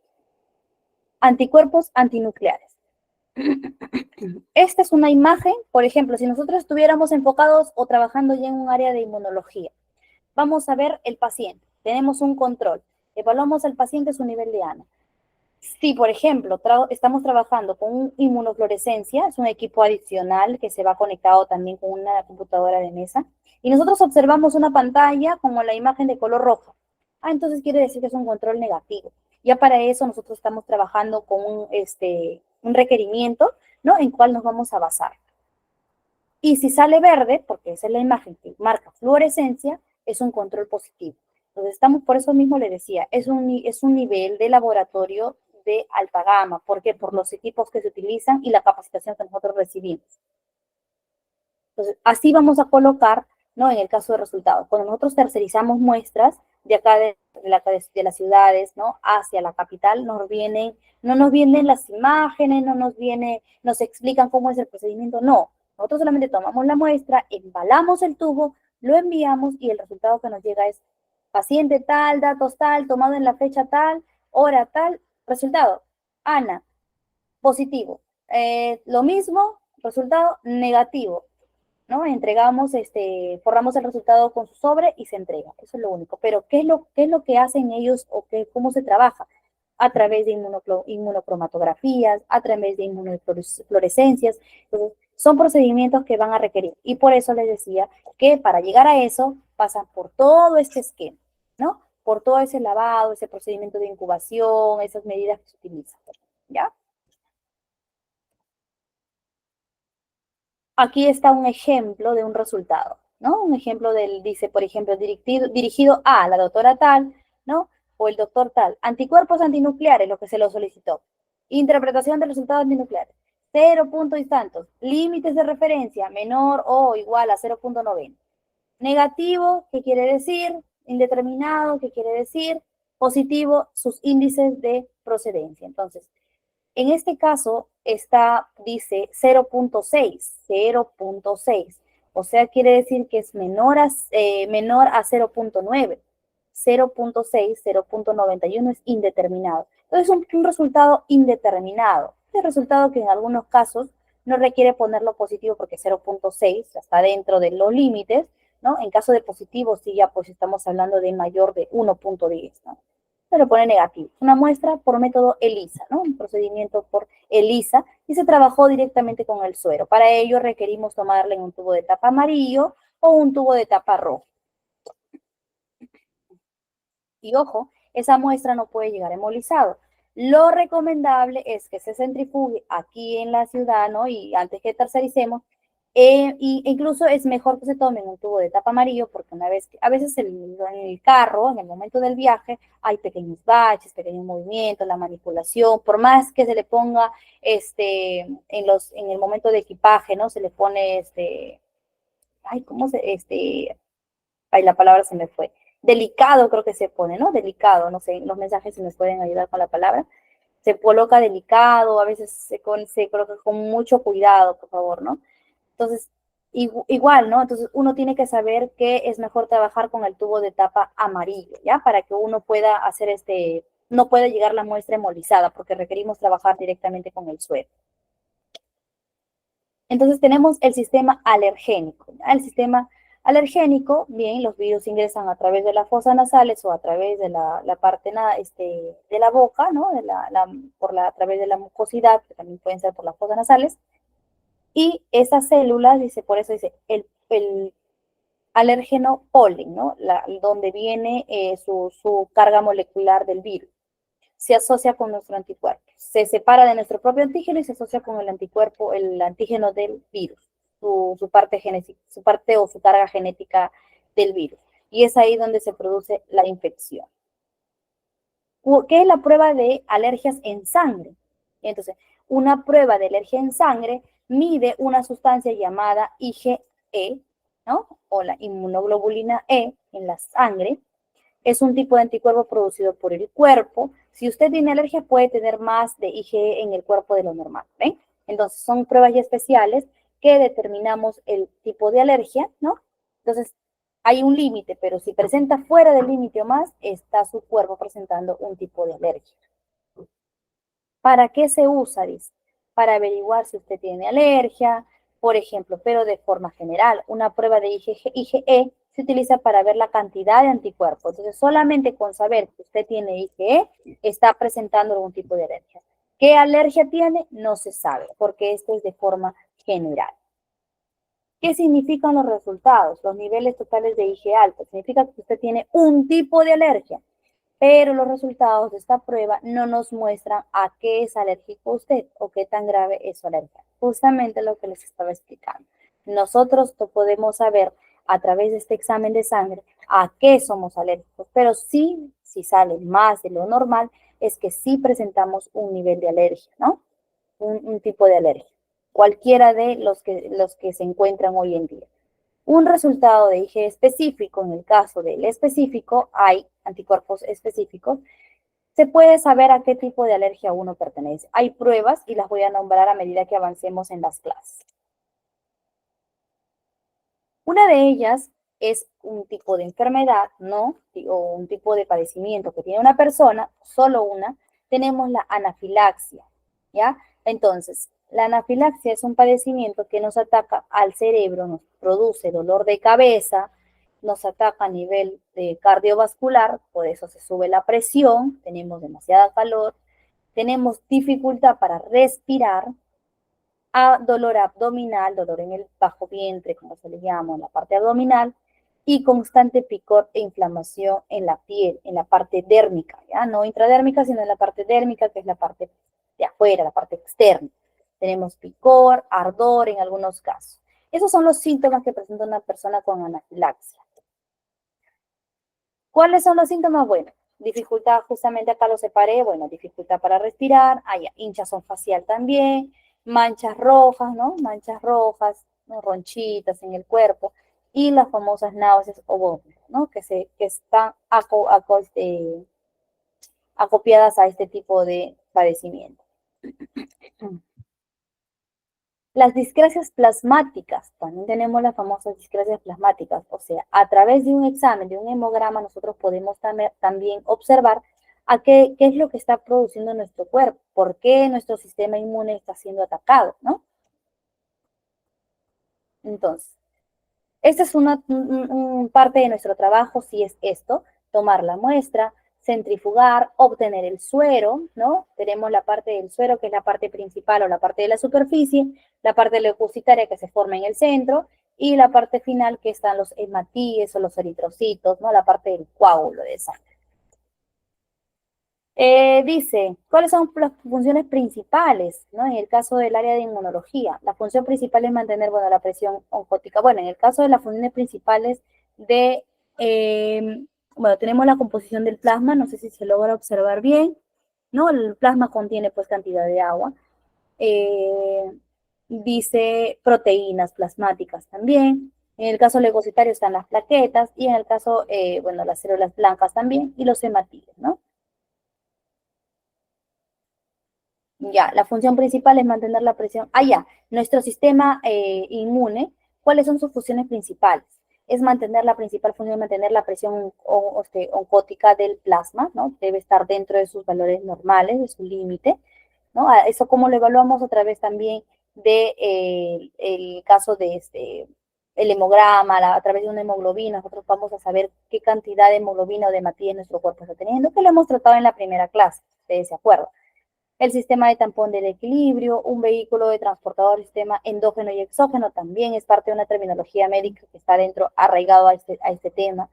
Anticuerpos antinucleares. Esta es una imagen, por ejemplo, si nosotros estuviéramos enfocados o trabajando ya en un área de inmunología, vamos a ver el paciente, tenemos un control, evaluamos al paciente su nivel de ANA. Si, por ejemplo, estamos trabajando con inmunofluorescencia, es un equipo adicional que se va conectado también con una computadora de mesa, y nosotros observamos una pantalla como la imagen de color rojo. Entonces quiere decir que es un control negativo. Ya para eso nosotros estamos trabajando con un requerimiento, ¿no? En cuál nos vamos a basar. Y si sale verde, porque esa es la imagen que marca fluorescencia, es un control positivo. Entonces estamos, por eso mismo le decía, es un nivel de laboratorio de alta gama. ¿Por qué? Por los equipos que se utilizan y la capacitación que nosotros recibimos. Entonces, así vamos a colocar, ¿no? En el caso de resultados. Cuando nosotros tercerizamos muestras de acá de las ciudades, ¿no? Hacia la capital, no nos vienen las imágenes, nos explican cómo es el procedimiento, no. Nosotros solamente tomamos la muestra, embalamos el tubo, lo enviamos y el resultado que nos llega es paciente tal, datos tal, tomado en la fecha tal, hora tal, resultado, Ana, positivo. Lo mismo, resultado negativo, ¿no? Entregamos, forramos el resultado con su sobre y se entrega. Eso es lo único. Pero ¿qué es lo que hacen ellos o cómo se trabaja? A través de inmunocromatografías, a través de inmunofluorescencias. Entonces, son procedimientos que van a requerir. Y por eso les decía que para llegar a eso pasan por todo este esquema, ¿no? Por todo ese lavado, ese procedimiento de incubación, esas medidas que se utilizan, ¿ya? Aquí está un ejemplo de un resultado, ¿no? Un ejemplo dice, por ejemplo, dirigido a la doctora tal, ¿no? O el doctor tal. Anticuerpos antinucleares, lo que se lo solicitó. Interpretación de resultados antinucleares. 0 puntos y tantos. Límites de referencia, menor o igual a 0.90. Negativo, ¿qué quiere decir? Indeterminado, ¿qué quiere decir? Positivo, sus índices de procedencia. Entonces, en este caso, dice 0.6, 0.6. O sea, quiere decir que es menor a 0.9. 0.6, 0.91 es indeterminado. Entonces, un resultado indeterminado. Es resultado que en algunos casos no requiere ponerlo positivo porque 0.6 está dentro de los límites, ¿no? En caso de positivo, sí, ya pues estamos hablando de mayor de 1.10, ¿no? Se le pone negativo. Una muestra por método ELISA, ¿no? Un procedimiento por ELISA y se trabajó directamente con el suero. Para ello requerimos tomarla en un tubo de tapa amarillo o un tubo de tapa rojo. Y ojo, esa muestra no puede llegar hemolizado. Lo recomendable es que se centrifugue aquí en la ciudad, ¿no? Y antes que tercericemos, y incluso es mejor que se tome en un tubo de tapa amarillo porque a veces en el carro, en el momento del viaje, hay pequeños baches, pequeños movimientos, la manipulación, por más que se le ponga en el momento de equipaje, ¿no? Se le pone la palabra se me fue. Delicado creo que se pone, ¿no? Delicado, no sé, los mensajes se nos pueden ayudar con la palabra. Se coloca delicado, a veces se coloca con mucho cuidado, por favor, ¿no? Entonces, igual, ¿no? Entonces, uno tiene que saber que es mejor trabajar con el tubo de tapa amarillo, ¿ya? Para que uno pueda hacer no puede llegar la muestra hemolizada, porque requerimos trabajar directamente con el suero. Entonces, tenemos el sistema alergénico, ¿ya? El sistema alergénico, bien, los virus ingresan a través de las fosas nasales o a través de la parte de la boca, ¿no? A través de la mucosidad, que también pueden ser por las fosas nasales. Y esas células, por eso dice, el alérgeno polen, ¿no? Donde viene su carga molecular del virus. Se asocia con nuestro anticuerpo. Se separa de nuestro propio antígeno y se asocia con el anticuerpo, el antígeno del virus, su parte genética, su parte o su carga genética del virus. Y es ahí donde se produce la infección. ¿Qué es la prueba de alergias en sangre? Entonces, Una prueba de alergia en sangre mide una sustancia llamada IgE, ¿no? O la inmunoglobulina E en la sangre. Es un tipo de anticuerpo producido por el cuerpo. Si usted tiene alergia, puede tener más de IgE en el cuerpo de lo normal, ¿ven? Entonces, son pruebas ya especiales que determinamos el tipo de alergia, ¿no? Entonces, hay un límite, pero si presenta fuera del límite o más, está su cuerpo presentando un tipo de alergia. ¿Para qué se usa? Dice, para averiguar si usted tiene alergia, por ejemplo, pero de forma general. Una prueba de IgE se utiliza para ver la cantidad de anticuerpos. Entonces, solamente con saber que usted tiene IgE, está presentando algún tipo de alergia. ¿Qué alergia tiene? No se sabe, porque esto es de forma general. ¿Qué significan los resultados? Los niveles totales de IgE alto. Significa que usted tiene un tipo de alergia, pero los resultados de esta prueba no nos muestran a qué es alérgico usted o qué tan grave es su alergia. Justamente lo que les estaba explicando. Nosotros podemos saber a través de este examen de sangre a qué somos alérgicos, pero sí, si sale más de lo normal, es que sí presentamos un nivel de alergia, ¿no? Un tipo de alergia. Cualquiera de los que se encuentran hoy en día. Un resultado de IgE específico, en el caso del específico, hay anticuerpos específicos, se puede saber a qué tipo de alergia uno pertenece. Hay pruebas y las voy a nombrar a medida que avancemos en las clases. Una de ellas es un tipo de enfermedad, ¿no? O un tipo de padecimiento que tiene una persona, solo una, tenemos la anafilaxia, ¿ya? Entonces, la anafilaxia es un padecimiento que nos ataca al cerebro, nos produce dolor de cabeza, nos ataca a nivel cardiovascular, por eso se sube la presión, tenemos demasiada calor, tenemos dificultad para respirar, a dolor abdominal, dolor en el bajo vientre, como se le llama, en la parte abdominal, y constante picor e inflamación en la piel, en la parte dérmica, ¿ya? No intradérmica, sino en la parte dérmica, que es la parte de afuera, la parte externa. Tenemos picor, ardor en algunos casos. Esos son los síntomas que presenta una persona con anafilaxia. ¿Cuáles son los síntomas? Bueno, dificultad, justamente acá lo separé, bueno, dificultad para respirar, hinchazón facial también, manchas rojas, ¿no? Manchas rojas, ¿no? Ronchitas en el cuerpo, y las famosas náuseas o vómitos, ¿no? Que están acopiadas a este tipo de padecimiento. Las discrasias plasmáticas, también tenemos las famosas discrasias plasmáticas, o sea, a través de un examen, de un hemograma, nosotros podemos también observar a qué es lo que está produciendo nuestro cuerpo, por qué nuestro sistema inmune está siendo atacado, ¿no? Entonces, esta es una parte de nuestro trabajo, si es esto, tomar la muestra, centrifugar, obtener el suero, ¿no? Tenemos la parte del suero, que es la parte principal o la parte de la superficie, la parte leucocitaria que se forma en el centro, y la parte final que están los hematíes o los eritrocitos, ¿no? La parte del coágulo de sangre. Dice, ¿cuáles son las funciones principales, ¿no? En el caso del área de inmunología, la función principal es mantener, bueno, la presión oncótica. Bueno, en el caso de las funciones principales bueno, tenemos la composición del plasma, no sé si se logra observar bien, ¿no? El plasma contiene, pues, cantidad de agua. Dice proteínas plasmáticas también. En el caso leucocitario están las plaquetas y en el caso, bueno, las células blancas también y los hematíes, ¿no? Ya, la función principal es mantener la presión. Ya, nuestro sistema inmune, ¿cuáles son sus funciones principales? Es mantener la principal función, mantener la presión oncótica del plasma, ¿no? Debe estar dentro de sus valores normales, de su límite, ¿no? Eso cómo lo evaluamos a través también de el caso de el hemograma, a través de una hemoglobina, nosotros vamos a saber qué cantidad de hemoglobina o de hematía nuestro cuerpo está teniendo, que lo hemos tratado en la primera clase, ustedes se acuerdan. El sistema de tampón del equilibrio, un vehículo de transportador, sistema endógeno y exógeno, también es parte de una terminología médica que está dentro, arraigado a este tema.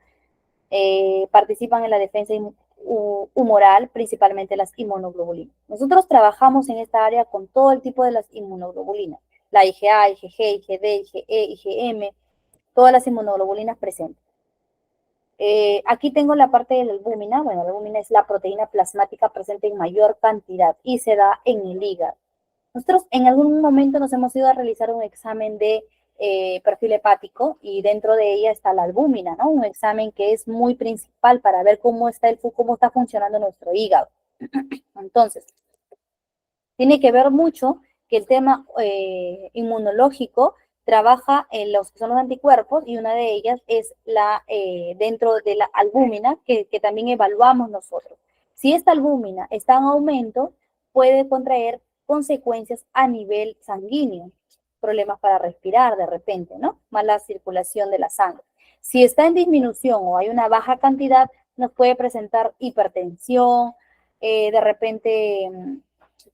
Participan en la defensa humoral, principalmente las inmunoglobulinas. Nosotros trabajamos en esta área con todo el tipo de las inmunoglobulinas, la IgA, IgG, IgD, IgE, IgM, todas las inmunoglobulinas presentes. Aquí tengo la parte de la albúmina. Bueno, la albúmina es la proteína plasmática presente en mayor cantidad y se da en el hígado. Nosotros en algún momento nos hemos ido a realizar un examen de perfil hepático y dentro de ella está la albúmina, ¿no? Un examen que es muy principal para ver cómo está funcionando nuestro hígado. Entonces, tiene que ver mucho que el tema inmunológico trabaja en los que son los anticuerpos y una de ellas es dentro de la albúmina que también evaluamos nosotros. Si esta albúmina está en aumento, puede contraer consecuencias a nivel sanguíneo, problemas para respirar de repente, ¿no? Mala circulación de la sangre. Si está en disminución o hay una baja cantidad, nos puede presentar hipertensión, de repente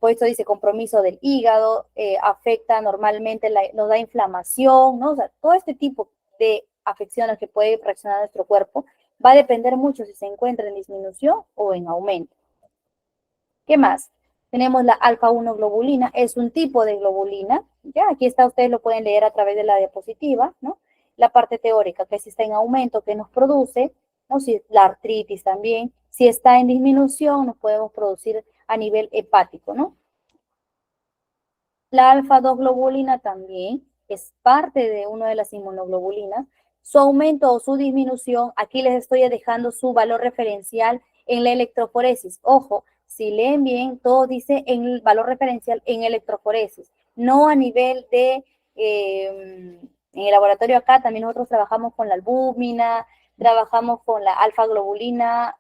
por eso dice compromiso del hígado, afecta normalmente, nos da inflamación, ¿no? O sea, todo este tipo de afecciones que puede reaccionar nuestro cuerpo va a depender mucho si se encuentra en disminución o en aumento. ¿Qué más? Tenemos la alfa-1 globulina, es un tipo de globulina, ya aquí está, ustedes lo pueden leer a través de la diapositiva, ¿no? La parte teórica, que si está en aumento, que nos produce, ¿no? Si la artritis también, si está en disminución, nos podemos producir a nivel hepático, ¿no? La alfa-2 globulina también es parte de una de las inmunoglobulinas. Su aumento o su disminución, aquí les estoy dejando su valor referencial en la electroforesis. Ojo, si leen bien, todo dice en el valor referencial en electroforesis, no a nivel de, en el laboratorio acá también nosotros trabajamos con la albúmina, trabajamos con la alfa-globulina,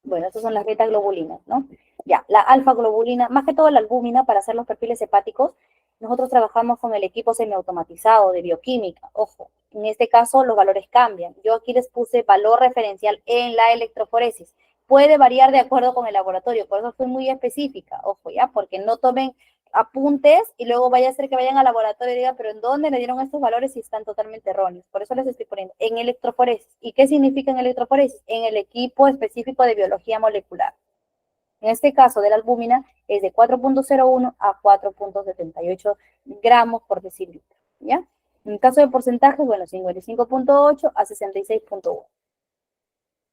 bueno, estas son las beta-globulinas, ¿no? Ya, la alfa-globulina, más que todo la albúmina para hacer los perfiles hepáticos, nosotros trabajamos con el equipo semiautomatizado de bioquímica. Ojo, en este caso los valores cambian. Yo aquí les puse valor referencial en la electroforesis. Puede variar de acuerdo con el laboratorio, por eso fui muy específica, ojo, ya, porque no tomen apuntes y luego vaya a ser que vayan al laboratorio y digan, pero ¿en dónde le dieron estos valores si están totalmente erróneos? Por eso les estoy poniendo en electroforesis. ¿Y qué significa en electroforesis? En el equipo específico de biología molecular. En este caso de la albúmina es de 4.01 a 4.78 gramos por decilitro, ¿ya? En el caso de porcentajes, bueno, 55.8 a 66.1.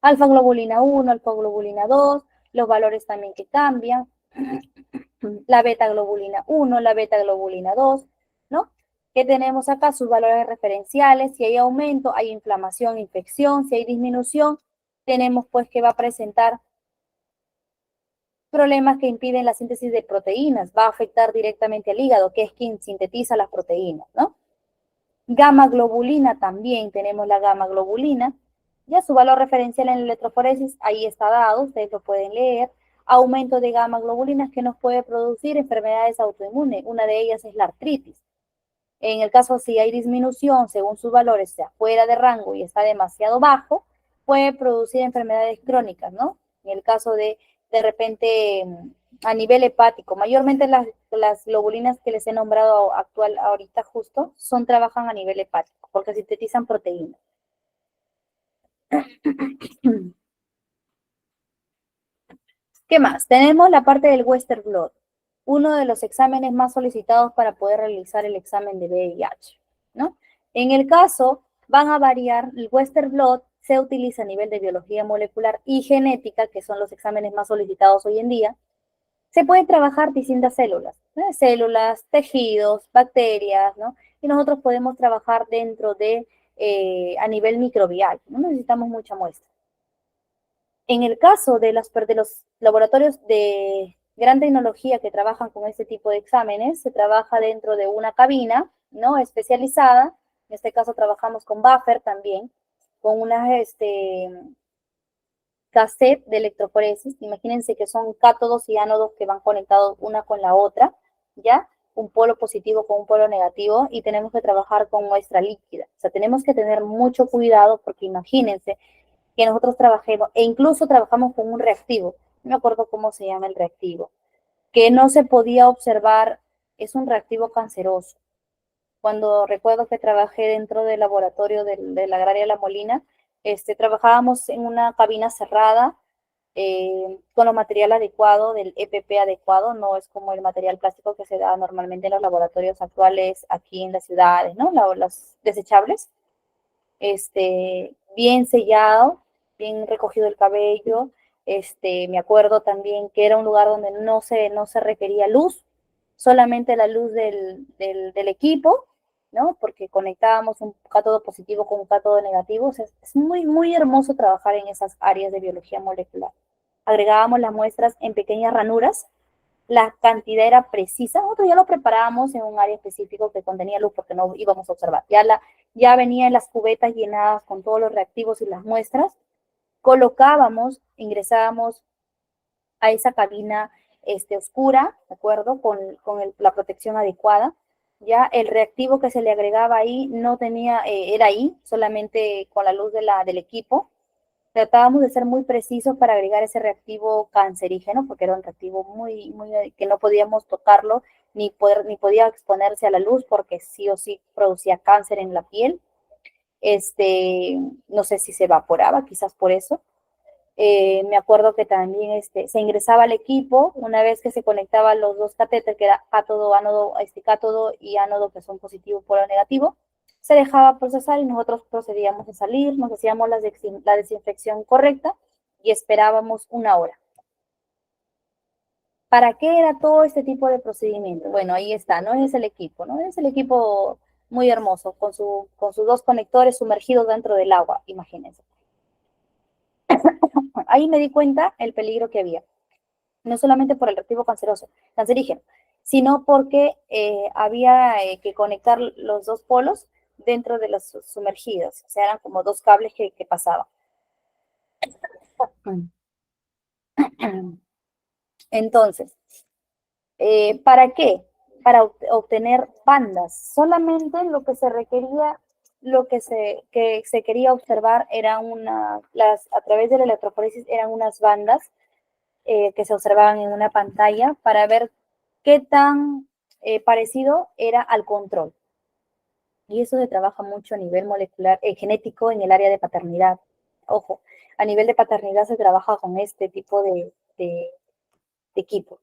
Alfa-globulina 1, alfa-globulina 2, los valores también que cambian. La beta-globulina 1, la beta-globulina 2, ¿no? ¿Qué tenemos acá? Sus valores referenciales. Si hay aumento, hay inflamación, infección. Si hay disminución, tenemos pues que va a presentar problemas que impiden la síntesis de proteínas. Va a afectar directamente al hígado, que es quien sintetiza las proteínas, ¿no? Gamma globulina también, tenemos la gamma globulina. Ya su valor referencial en la electroforesis, ahí está dado, ustedes lo pueden leer. Aumento de gamma globulinas que nos puede producir enfermedades autoinmunes. Una de ellas es la artritis. En el caso si hay disminución, según sus valores, sea fuera de rango y está demasiado bajo, puede producir enfermedades crónicas, ¿no? En el caso de repente, a nivel hepático, mayormente las globulinas que les he nombrado ahorita justo, trabajan a nivel hepático, porque sintetizan proteínas. ¿Qué más? Tenemos la parte del Western blot, uno de los exámenes más solicitados para poder realizar el examen de VIH, ¿no? En el caso, van a variar, el Western blot se utiliza a nivel de biología molecular y genética, que son los exámenes más solicitados hoy en día. Se pueden trabajar distintas células, ¿no? Células, tejidos, bacterias, ¿no? Y nosotros podemos trabajar dentro de, a nivel microbial, no necesitamos mucha muestra. En el caso de los laboratorios de gran tecnología que trabajan con este tipo de exámenes, se trabaja dentro de una cabina, ¿no? Especializada. En este caso trabajamos con buffer también, con una cassette de electroforesis. Imagínense que son cátodos y ánodos que van conectados una con la otra, ¿ya? Un polo positivo con un polo negativo y tenemos que trabajar con muestra líquida. O sea, tenemos que tener mucho cuidado porque imagínense que nosotros trabajemos, e incluso trabajamos con un reactivo, no me acuerdo cómo se llama el reactivo, que no se podía observar, es un reactivo canceroso. Cuando recuerdo que trabajé dentro del laboratorio de la agraria La Molina, trabajábamos en una cabina cerrada, con el material adecuado, del EPP adecuado, no es como el material plástico que se da normalmente en los laboratorios actuales aquí en las ciudades, ¿no? Los desechables, bien sellado, bien recogido el cabello, Me acuerdo también que era un lugar donde no se requería luz, solamente la luz del equipo, ¿no? Porque conectábamos un cátodo positivo con un cátodo negativo. O sea, es muy, muy hermoso trabajar en esas áreas de biología molecular. Agregábamos las muestras en pequeñas ranuras, la cantidad era precisa. Nosotros ya lo preparábamos en un área específico que contenía luz porque no íbamos a observar. Ya venían las cubetas llenadas con todos los reactivos y las muestras. Colocábamos, ingresábamos a esa cabina oscura, ¿de acuerdo? Con la protección adecuada. Ya el reactivo que se le agregaba ahí no tenía, era ahí, solamente con la luz del equipo. Tratábamos de ser muy precisos para agregar ese reactivo cancerígeno, porque era un reactivo muy, muy, que no podíamos tocarlo, ni podía exponerse a la luz, porque sí o sí producía cáncer en la piel. No sé si se evaporaba, quizás por eso. Me acuerdo que también se ingresaba al equipo una vez que se conectaban los dos catéteres, que era cátodo, ánodo, cátodo y ánodo, que son positivo, polo negativo. Se dejaba procesar y nosotros procedíamos a salir, nos hacíamos la desinfección correcta y esperábamos una hora. ¿Para qué era todo este tipo de procedimiento? Bueno, ahí está, ¿no? Es el equipo, ¿no? Es el equipo muy hermoso, con sus dos conectores sumergidos dentro del agua, imagínense. Ahí me di cuenta el peligro que había, no solamente por el reactivo cancerígeno, sino porque había que conectar los dos polos dentro de los sumergidos, o sea, eran como dos cables que pasaban. Entonces, ¿para qué? Para obtener bandas. Solamente lo que se requería, que se quería observar era a través de la electroforesis eran unas bandas que se observaban en una pantalla para ver qué tan parecido era al control. Y eso se trabaja mucho a nivel molecular, genético en el área de paternidad. Ojo, a nivel de paternidad se trabaja con este tipo de equipo.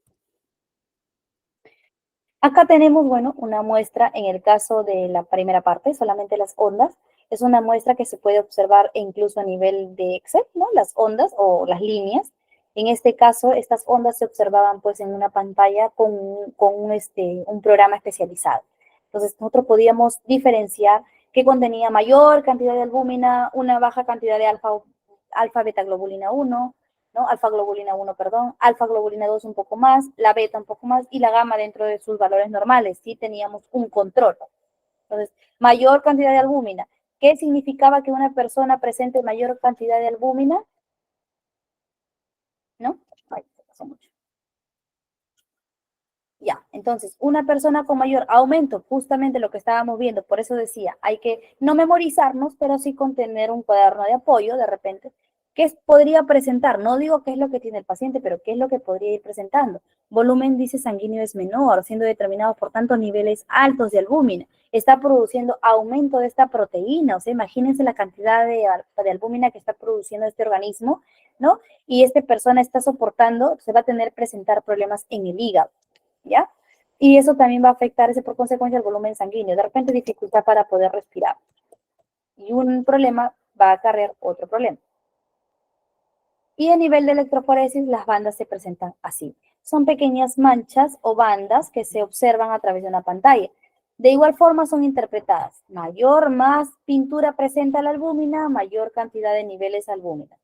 Acá tenemos, bueno, una muestra en el caso de la primera parte, solamente las ondas. Es una muestra que se puede observar incluso a nivel de Excel, ¿no? Las ondas o las líneas. En este caso, estas ondas se observaban pues en una pantalla con un programa especializado. Entonces, nosotros podíamos diferenciar qué contenía mayor cantidad de albúmina, una baja cantidad de alfa-beta-globulina 1, ¿no? Alfa-globulina 1, perdón, alfa-globulina 2 un poco más, la beta un poco más y la gamma dentro de sus valores normales. Sí teníamos un control. Entonces, mayor cantidad de albúmina. ¿Qué significaba que una persona presente mayor cantidad de albúmina? ¿No? Ay, se pasó mucho. Ya, entonces, una persona con mayor aumento, justamente lo que estábamos viendo, por eso decía, hay que no memorizarnos, pero sí contener un cuaderno de apoyo de repente, que podría presentar, no digo qué es lo que tiene el paciente, pero qué es lo que podría ir presentando. Volumen, dice, sanguíneo es menor, siendo determinado por tanto niveles altos de albúmina. Está produciendo aumento de esta proteína, o sea, imagínense la cantidad de albúmina que está produciendo este organismo, ¿no? Y esta persona está soportando, se va a tener que presentar problemas en el hígado. ¿Ya? Y eso también va a afectar por consecuencia el volumen sanguíneo, de repente dificultad para poder respirar. Y un problema va a acarrear otro problema. Y a nivel de electroforesis, las bandas se presentan así. Son pequeñas manchas o bandas que se observan a través de una pantalla. De igual forma son interpretadas. Más pintura presenta la albúmina, mayor cantidad de niveles albúmina.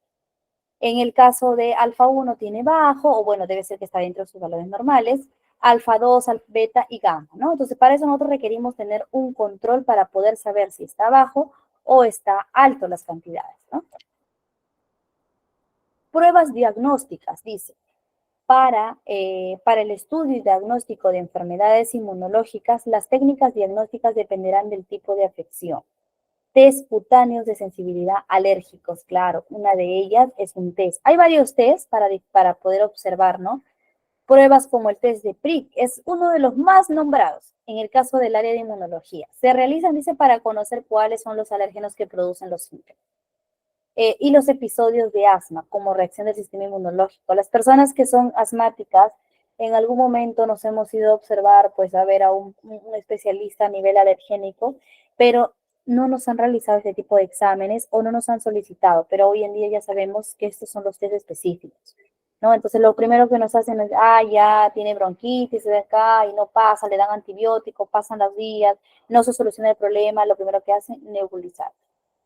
En el caso de alfa 1 tiene bajo, o bueno, debe ser que está dentro de sus valores normales, alfa 2, beta y gamma, ¿no? Entonces, para eso nosotros requerimos tener un control para poder saber si está bajo o está alto las cantidades, ¿no? Pruebas diagnósticas, dice. Para el estudio y diagnóstico de enfermedades inmunológicas, las técnicas diagnósticas dependerán del tipo de afección. Test cutáneos de sensibilidad alérgicos, claro, una de ellas es un test. Hay varios tests para poder observar, ¿no? Pruebas como el test de PRIC, es uno de los más nombrados en el caso del área de inmunología. Se realizan, dice, para conocer cuáles son los alérgenos que producen los síntomas. Y los episodios de asma como reacción del sistema inmunológico. Las personas que son asmáticas, en algún momento nos hemos ido a observar, pues a ver a un especialista a nivel alergénico, pero no nos han realizado este tipo de exámenes o no nos han solicitado, pero hoy en día ya sabemos que estos son los test específicos, ¿no? Entonces lo primero que nos hacen es, ya tiene bronquitis de acá y no pasa, le dan antibiótico, pasan los días, no se soluciona el problema, lo primero que hacen, nebulizar.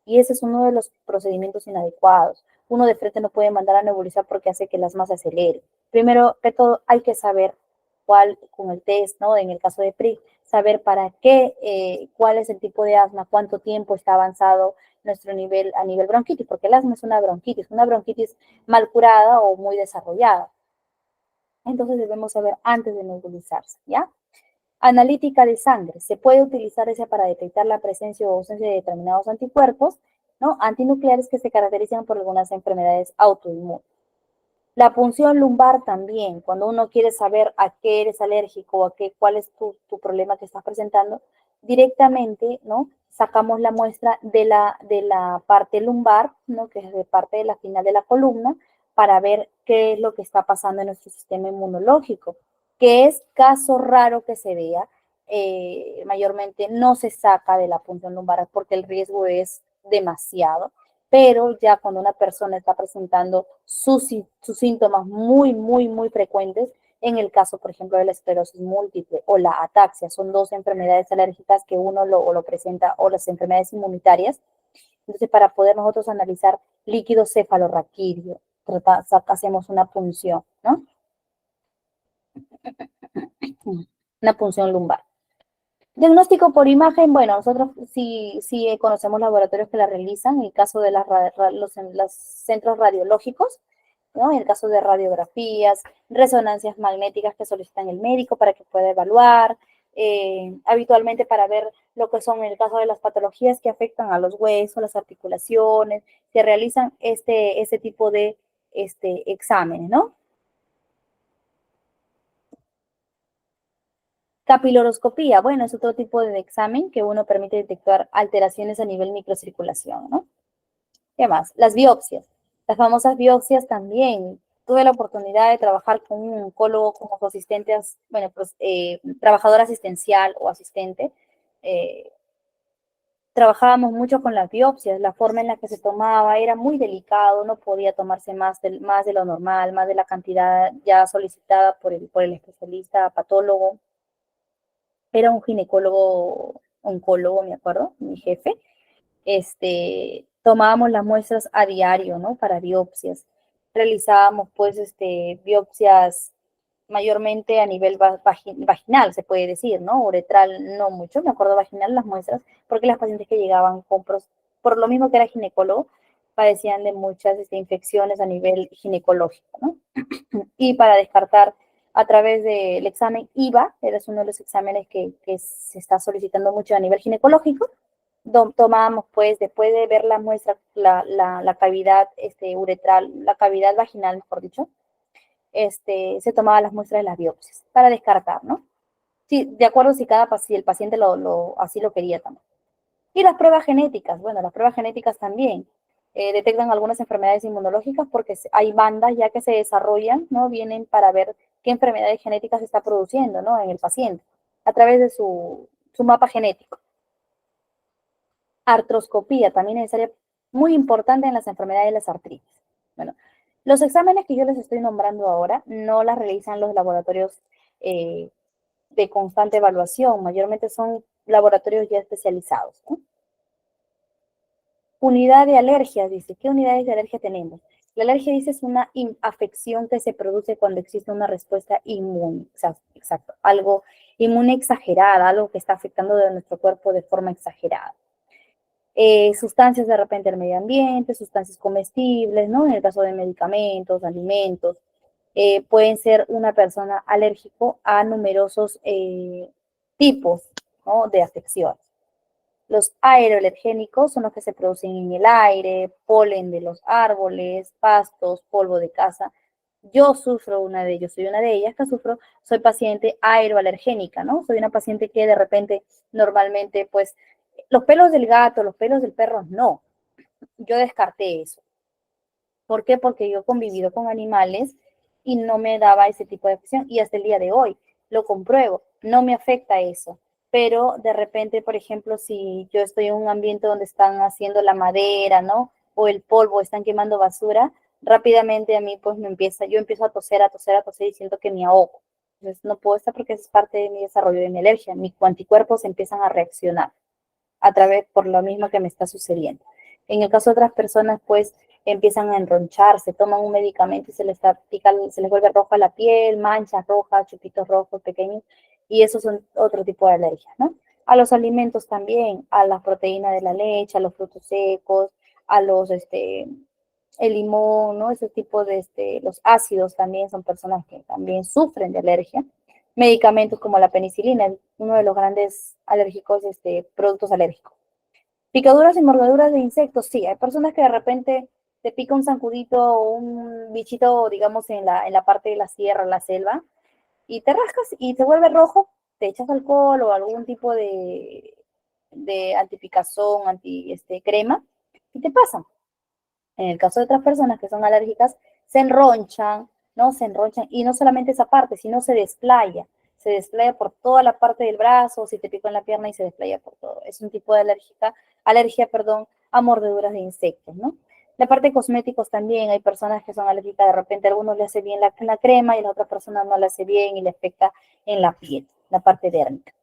Y ese es uno de los procedimientos inadecuados. Uno de frente no puede mandar a nebulizar porque hace que las masas se aceleren. Primero que todo, hay que saber cuál, con el test, ¿no? En el caso de PRIG, saber para qué, cuál es el tipo de asma, cuánto tiempo está avanzado nuestro nivel a nivel bronquitis, porque el asma es una bronquitis mal curada o muy desarrollada. Entonces debemos saber antes de nebulizarse, ¿ya? Analítica de sangre. Se puede utilizar esa para detectar la presencia o ausencia de determinados anticuerpos, ¿no? Antinucleares que se caracterizan por algunas enfermedades autoinmunes. La punción lumbar también, cuando uno quiere saber a qué eres alérgico o a qué, cuál es tu problema que estás presentando, directamente, ¿no? Sacamos la muestra de la parte lumbar, ¿no? Que es de parte de la final de la columna, para ver qué es lo que está pasando en nuestro sistema inmunológico, que es caso raro que se vea, mayormente no se saca de la punción lumbar porque el riesgo es demasiado, pero ya cuando una persona está presentando sus síntomas muy frecuentes, en el caso, por ejemplo, de la esclerosis múltiple o la ataxia, son dos enfermedades alérgicas que uno lo presenta, o las enfermedades inmunitarias. Entonces, para poder nosotros analizar líquido cefalorraquídeo, hacemos una punción, ¿no? Una punción lumbar. Diagnóstico por imagen, bueno, nosotros sí conocemos laboratorios que la realizan, en el caso de los centros radiológicos, ¿no? En el caso de radiografías, resonancias magnéticas que solicitan el médico para que pueda evaluar, habitualmente para ver lo que son en el caso de las patologías que afectan a los huesos, las articulaciones, se realizan este tipo de exámenes, ¿no? Capiloroscopía, bueno, es otro tipo de examen que uno permite detectar alteraciones a nivel microcirculación, ¿no? ¿Qué más? Las biopsias. Las famosas biopsias también. Tuve la oportunidad de trabajar con un oncólogo como su asistente, bueno, pues trabajador asistencial o asistente. Eh, Trabajábamos mucho con las biopsias, la forma en la que se tomaba era muy delicado, no podía tomarse más de lo normal, más de la cantidad ya solicitada por el especialista patólogo. Era un ginecólogo, oncólogo, me acuerdo, mi jefe. Tomábamos las muestras a diario, ¿no? Para biopsias. Realizábamos, pues, biopsias mayormente a nivel vaginal, se puede decir, ¿no? Uretral no mucho, me acuerdo vaginal las muestras, porque las pacientes que llegaban por lo mismo que era ginecólogo, padecían de muchas infecciones a nivel ginecológico, ¿no? Y para descartar a través del examen IVA, es uno de los exámenes que se está solicitando mucho a nivel ginecológico, tomábamos, pues, después de ver la muestra, la cavidad uretral, la cavidad vaginal, mejor dicho, se tomaban las muestras de las biopsias para descartar, ¿no? Sí, de acuerdo si el paciente así lo quería también. Y las pruebas genéticas, bueno, las pruebas genéticas también detectan algunas enfermedades inmunológicas porque hay bandas ya que se desarrollan, ¿no? Vienen para ver qué enfermedades genéticas se está produciendo, ¿no? En el paciente, a través de su mapa genético. Artroscopía, también necesaria, muy importante en las enfermedades de las artritis. Bueno, los exámenes que yo les estoy nombrando ahora no las realizan los laboratorios de constante evaluación, mayormente son laboratorios ya especializados, ¿no? Unidad de alergias, dice. ¿Qué unidades de alergia tenemos? La alergia, dice, es una afección que se produce cuando existe una respuesta inmune. Exacto. Algo inmune exagerada, algo que está afectando de nuestro cuerpo de forma exagerada. Sustancias de repente del medio ambiente, sustancias comestibles, ¿no? En el caso de medicamentos, alimentos. Pueden ser una persona alérgico a numerosos tipos, ¿no? De afecciones. Los aeroalergénicos son los que se producen en el aire, polen de los árboles, pastos, polvo de casa. Yo sufro una de ellos, soy una de ellas que sufro, soy paciente aeroalergénica, ¿no? Soy una paciente que de repente, normalmente, pues, los pelos del gato, los pelos del perro, no. Yo descarté eso. ¿Por qué? Porque yo he convivido con animales y no me daba ese tipo de afección y hasta el día de hoy lo compruebo, no me afecta eso. pero de repente, por ejemplo, si yo estoy en un ambiente donde están haciendo la madera, ¿no? O el polvo, están quemando basura, rápidamente a mí pues yo empiezo a toser, a toser, a toser y siento que me ahogo. Entonces no puedo estar porque es parte de mi desarrollo de mi alergia. Mis anticuerpos empiezan a reaccionar a través por lo mismo que me está sucediendo. En el caso de otras personas, pues empiezan a enroncharse, toman un medicamento y se les vuelve roja la piel, manchas rojas, chupitos rojos pequeños, y esos son otro tipo de alergias, ¿no? A los alimentos también, a las proteínas de la leche, a los frutos secos, a el limón, ¿no? Ese tipo de, los ácidos también son personas que también sufren de alergia. Medicamentos como la penicilina, uno de los grandes alérgicos, productos alérgicos. Picaduras y mordeduras de insectos, sí, hay personas que de repente te pica un zancudito o un bichito, digamos, en la parte de la sierra, la selva, y te rascas y te vuelve rojo, te echas alcohol o algún tipo de antipicazón, crema, y te pasa. En el caso de otras personas que son alérgicas, se enronchan, ¿no? Se enronchan, y no solamente esa parte, sino se desplaya por toda la parte del brazo, si te pico en la pierna y se desplaya por todo. Es un tipo de alergia, perdón, a mordeduras de insectos, ¿no? La parte de cosméticos también, hay personas que son alérgicas, de repente a algunos le hace bien la crema y a la otra persona no le hace bien y le afecta en la piel, la parte dérmica.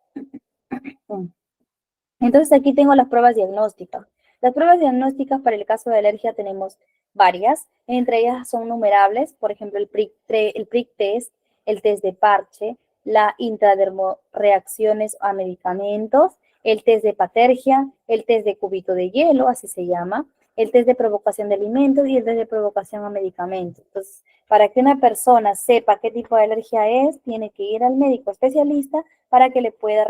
Entonces aquí tengo las pruebas diagnósticas. Las pruebas diagnósticas para el caso de alergia tenemos varias, entre ellas son numerables, por ejemplo el prick test, el test de parche, la intradermoreacciones a medicamentos, el test de patergia, el test de cubito de hielo, así se llama, el test de provocación de alimentos y el test de provocación a medicamentos. Entonces, para que una persona sepa qué tipo de alergia es, tiene que ir al médico especialista para que le pueda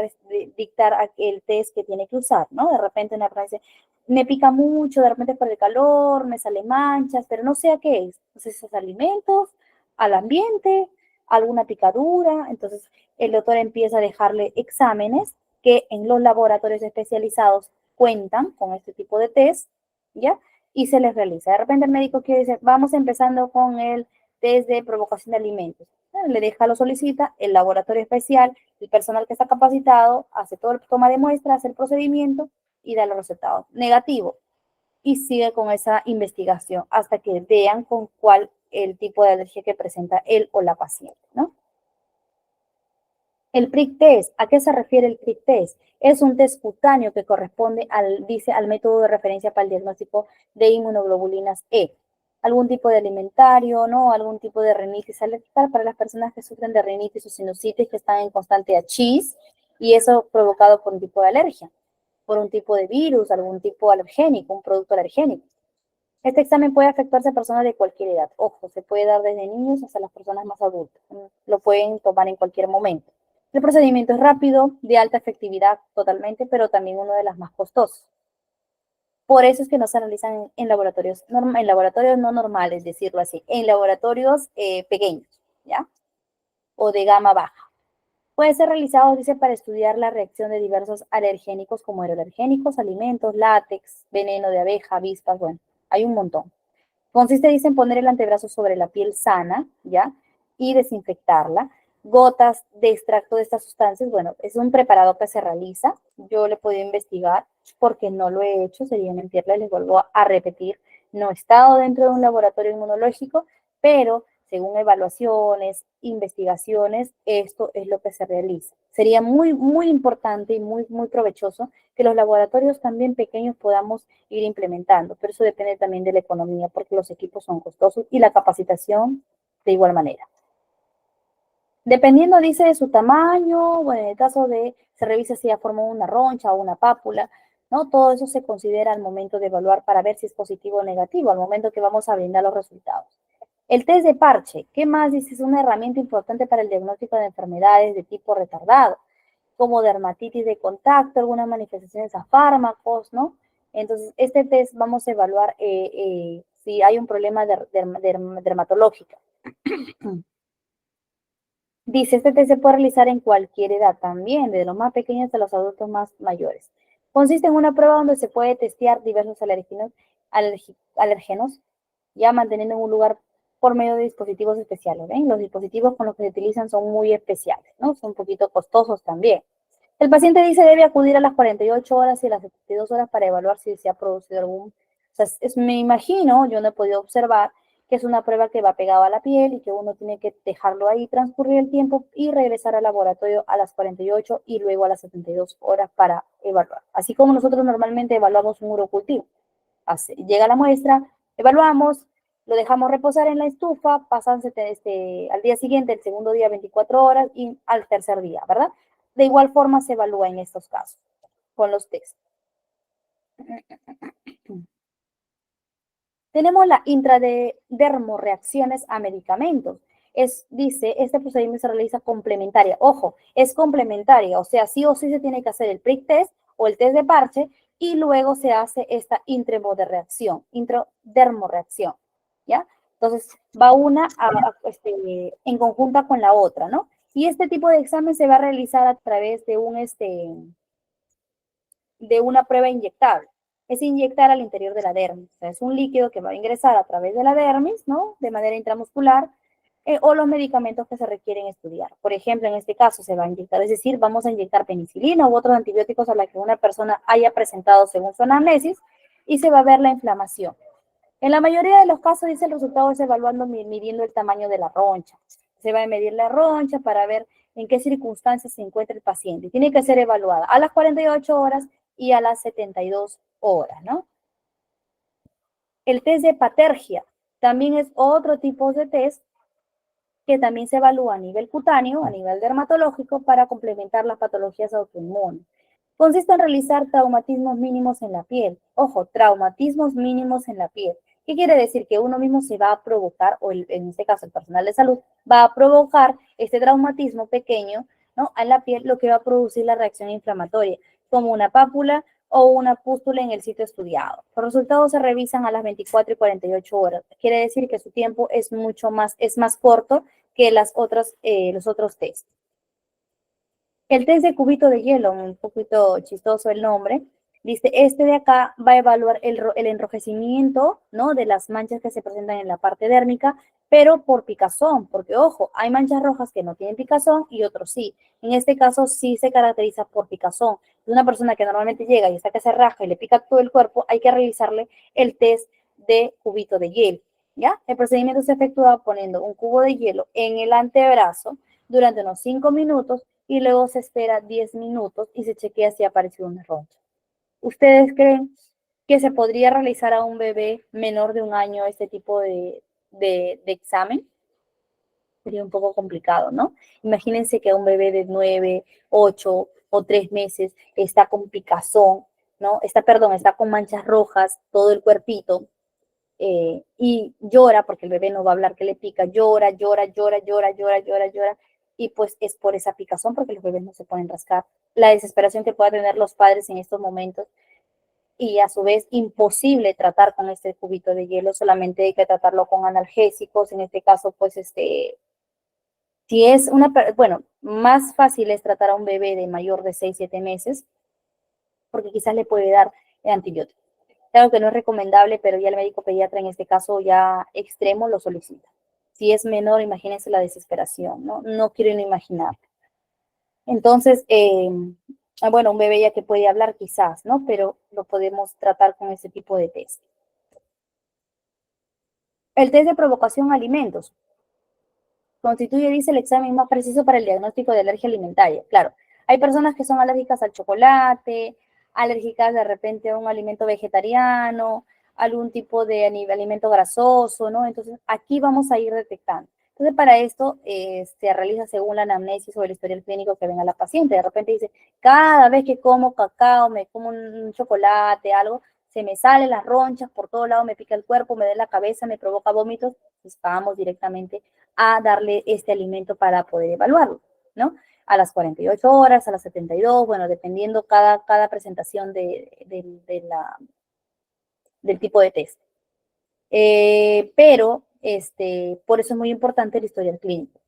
dictar el test que tiene que usar, ¿no? De repente una persona dice, me pica mucho, de repente por el calor, me salen manchas, pero no sé a qué es. Entonces, esos alimentos, al ambiente, alguna picadura. Entonces, el doctor empieza a dejarle exámenes que en los laboratorios especializados cuentan con este tipo de test, ¿ya? Y se les realiza. De repente el médico quiere decir, vamos empezando con el test de provocación de alimentos. Le deja, lo solicita, el laboratorio especial, el personal que está capacitado, hace todo el toma de muestra, hace el procedimiento y da los resultados. Negativo. Y sigue con esa investigación hasta que vean con cuál el tipo de alergia que presenta él o la paciente, ¿no? El prick test, ¿a qué se refiere el prick test? Es un test cutáneo que corresponde al método de referencia para el diagnóstico de inmunoglobulinas E. Algún tipo de alimentario, ¿no? Algún tipo de rinitis alérgica para las personas que sufren de rinitis o sinusitis que están en constante achis, y eso provocado por un tipo de alergia, por un tipo de virus, algún tipo alergénico, un producto alergénico. Este examen puede afectarse a personas de cualquier edad. Ojo, se puede dar desde niños hasta las personas más adultas. Lo pueden tomar en cualquier momento. El procedimiento es rápido, de alta efectividad totalmente, pero también uno de los más costosos. Por eso es que no se realizan en laboratorios no normales, decirlo así, en laboratorios pequeños, ¿ya? O de gama baja. Puede ser realizado, dice, para estudiar la reacción de diversos alergénicos como aeroalergénicos, alimentos, látex, veneno de abeja, avispas, bueno, hay un montón. Consiste, dice, en poner el antebrazo sobre la piel sana, ¿ya? Y desinfectarla. Gotas de extracto de estas sustancias, bueno, es un preparado que se realiza. Yo le puedo investigar porque no lo he hecho, sería mentirle, les vuelvo a repetir. No he estado dentro de un laboratorio inmunológico, pero según evaluaciones, investigaciones, esto es lo que se realiza. Sería muy, muy importante y muy, muy provechoso que los laboratorios también pequeños podamos ir implementando, pero eso depende también de la economía, porque los equipos son costosos y la capacitación de igual manera. Dependiendo, dice, de su tamaño, bueno, en el caso de, se revisa si ya formó una roncha o una pápula, ¿no? Todo eso se considera al momento de evaluar para ver si es positivo o negativo, al momento que vamos a brindar los resultados. El test de parche, ¿qué más? Dice, es una herramienta importante para el diagnóstico de enfermedades de tipo retardado, como dermatitis de contacto, algunas manifestaciones a fármacos, ¿no? Entonces, este test vamos a evaluar si hay un problema dermatológico. Dice, este test se puede realizar en cualquier edad también, desde los más pequeños hasta los adultos más mayores. Consiste en una prueba donde se puede testear diversos alérgenos, ya manteniendo en un lugar por medio de dispositivos especiales. ¿Ven? Los dispositivos con los que se utilizan son muy especiales, ¿no? Son un poquito costosos también. El paciente dice debe acudir a las 48 horas y a las 72 horas para evaluar si se ha producido algún... O sea, me imagino, yo no he podido observar, que es una prueba que va pegada a la piel y que uno tiene que dejarlo ahí, transcurrir el tiempo y regresar al laboratorio a las 48 y luego a las 72 horas para evaluar. Así como nosotros normalmente evaluamos un urocultivo. Llega la muestra, evaluamos, lo dejamos reposar en la estufa, pasan al día siguiente, el segundo día 24 horas y al tercer día, ¿verdad? De igual forma se evalúa en estos casos, con los test. Tenemos la intradermorreacciones a medicamentos. Dice, este procedimiento se realiza complementaria. Ojo, es complementaria, o sea, sí o sí se tiene que hacer el prick test o el test de parche y luego se hace esta intradermorreacción, ¿ya? Entonces, va una en conjunta con la otra, ¿no? Y este tipo de examen se va a realizar a través de de una prueba inyectable. Es inyectar al interior de la dermis. O sea, es un líquido que va a ingresar a través de la dermis, ¿no? De manera intramuscular, o los medicamentos que se requieren estudiar. Por ejemplo, en este caso se va a inyectar, es decir, vamos a inyectar penicilina u otros antibióticos a la que una persona haya presentado según su anamnesis y se va a ver la inflamación. En la mayoría de los casos, dice, el resultado es evaluando, midiendo el tamaño de la roncha. Se va a medir la roncha para ver en qué circunstancias se encuentra el paciente. Tiene que ser evaluada a las 48 horas y a las 72 horas, ¿no? El test de patergia también es otro tipo de test que también se evalúa a nivel cutáneo, a nivel dermatológico, para complementar las patologías autoinmunes. Consiste en realizar traumatismos mínimos en la piel. Ojo, traumatismos mínimos en la piel. ¿Qué quiere decir? Que uno mismo se va a provocar, o en este caso el personal de salud, va a provocar este traumatismo pequeño, ¿no?, en la piel, lo que va a producir la reacción inflamatoria, como una pápula o una pústula en el sitio estudiado. Los resultados se revisan a las 24 y 48 horas. Quiere decir que su tiempo es más corto que los otros test. El test de cubito de hielo, un poquito chistoso el nombre, dice, este de acá va a evaluar el enrojecimiento, ¿no?, de las manchas que se presentan en la parte dérmica, pero por picazón, porque ojo, hay manchas rojas que no tienen picazón y otros sí. En este caso sí se caracteriza por picazón. Una persona que normalmente llega y está que se raja y le pica todo el cuerpo, hay que realizarle el test de cubito de hielo, ¿ya? El procedimiento se efectúa poniendo un cubo de hielo en el antebrazo durante unos 5 minutos y luego se espera 10 minutos y se chequea si ha aparecido una roncha. ¿Ustedes creen que se podría realizar a un bebé menor de un año este tipo de examen? Sería un poco complicado, ¿no? Imagínense que un bebé de 9, 8 o 3 meses está con picazón, ¿no? Está con manchas rojas, todo el cuerpito, y llora, porque el bebé no va a hablar que le pica, llora, y pues es por esa picazón, porque los bebés no se pueden rascar. La desesperación que puedan tener los padres en estos momentos, y a su vez imposible tratar con este cubito de hielo, solamente hay que tratarlo con analgésicos, en este caso, pues si es bueno, más fácil es tratar a un bebé de mayor de 6, 7 meses, porque quizás le puede dar antibiótico. Claro que no es recomendable, pero ya el médico pediatra en este caso ya extremo lo solicita. Si es menor, imagínense la desesperación, ¿no? No quiero ni imaginar. Entonces, bueno, un bebé ya que puede hablar quizás, ¿no? Pero lo podemos tratar con ese tipo de test. El test de provocación a alimentos constituye, dice, el examen más preciso para el diagnóstico de alergia alimentaria. Claro, hay personas que son alérgicas al chocolate, alérgicas de repente a un alimento vegetariano, algún tipo de alimento grasoso, ¿no? Entonces, aquí vamos a ir detectando. Entonces, para esto se realiza según la anamnesis o el historial clínico que venga la paciente. De repente dice, cada vez que como cacao, me como un chocolate, algo, se me salen las ronchas por todo lado, me pica el cuerpo, me da la cabeza, me provoca vómitos, pues vamos directamente a darle este alimento para poder evaluarlo, ¿no? A las 48 horas, a las 72, bueno, dependiendo cada presentación del tipo de test. Pero por eso es muy importante el historial clínico.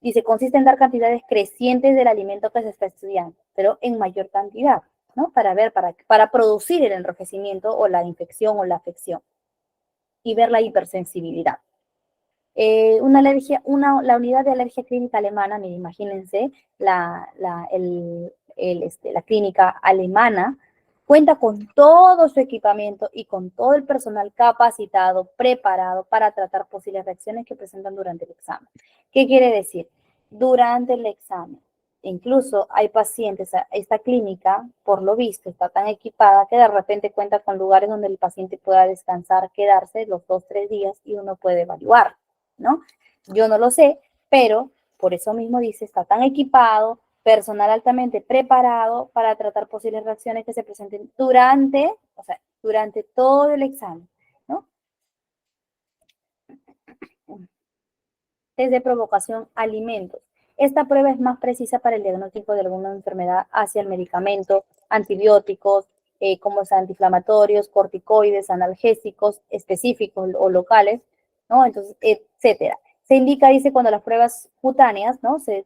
Dice, consiste en dar cantidades crecientes del alimento que se está estudiando, pero en mayor cantidad, ¿no? Para producir el enrojecimiento o la infección o la afección y ver la hipersensibilidad. La unidad de alergia clínica alemana, imagínense, la clínica alemana, cuenta con todo su equipamiento y con todo el personal capacitado, preparado para tratar posibles reacciones que presentan durante el examen. ¿Qué quiere decir? Durante el examen, incluso hay pacientes, esta clínica, por lo visto, está tan equipada que de repente cuenta con lugares donde el paciente pueda descansar, quedarse los 2-3 días y uno puede evaluar, ¿no? Yo no lo sé, pero por eso mismo dice, está tan equipado, personal altamente preparado para tratar posibles reacciones que se presenten durante, o sea, durante todo el examen, ¿no? Test de provocación alimentos. Esta prueba es más precisa para el diagnóstico de alguna enfermedad hacia el medicamento, antibióticos, como antiinflamatorios, corticoides, analgésicos específicos o locales, ¿no? Entonces, etcétera. Se indica, dice, cuando las pruebas cutáneas, ¿no? Se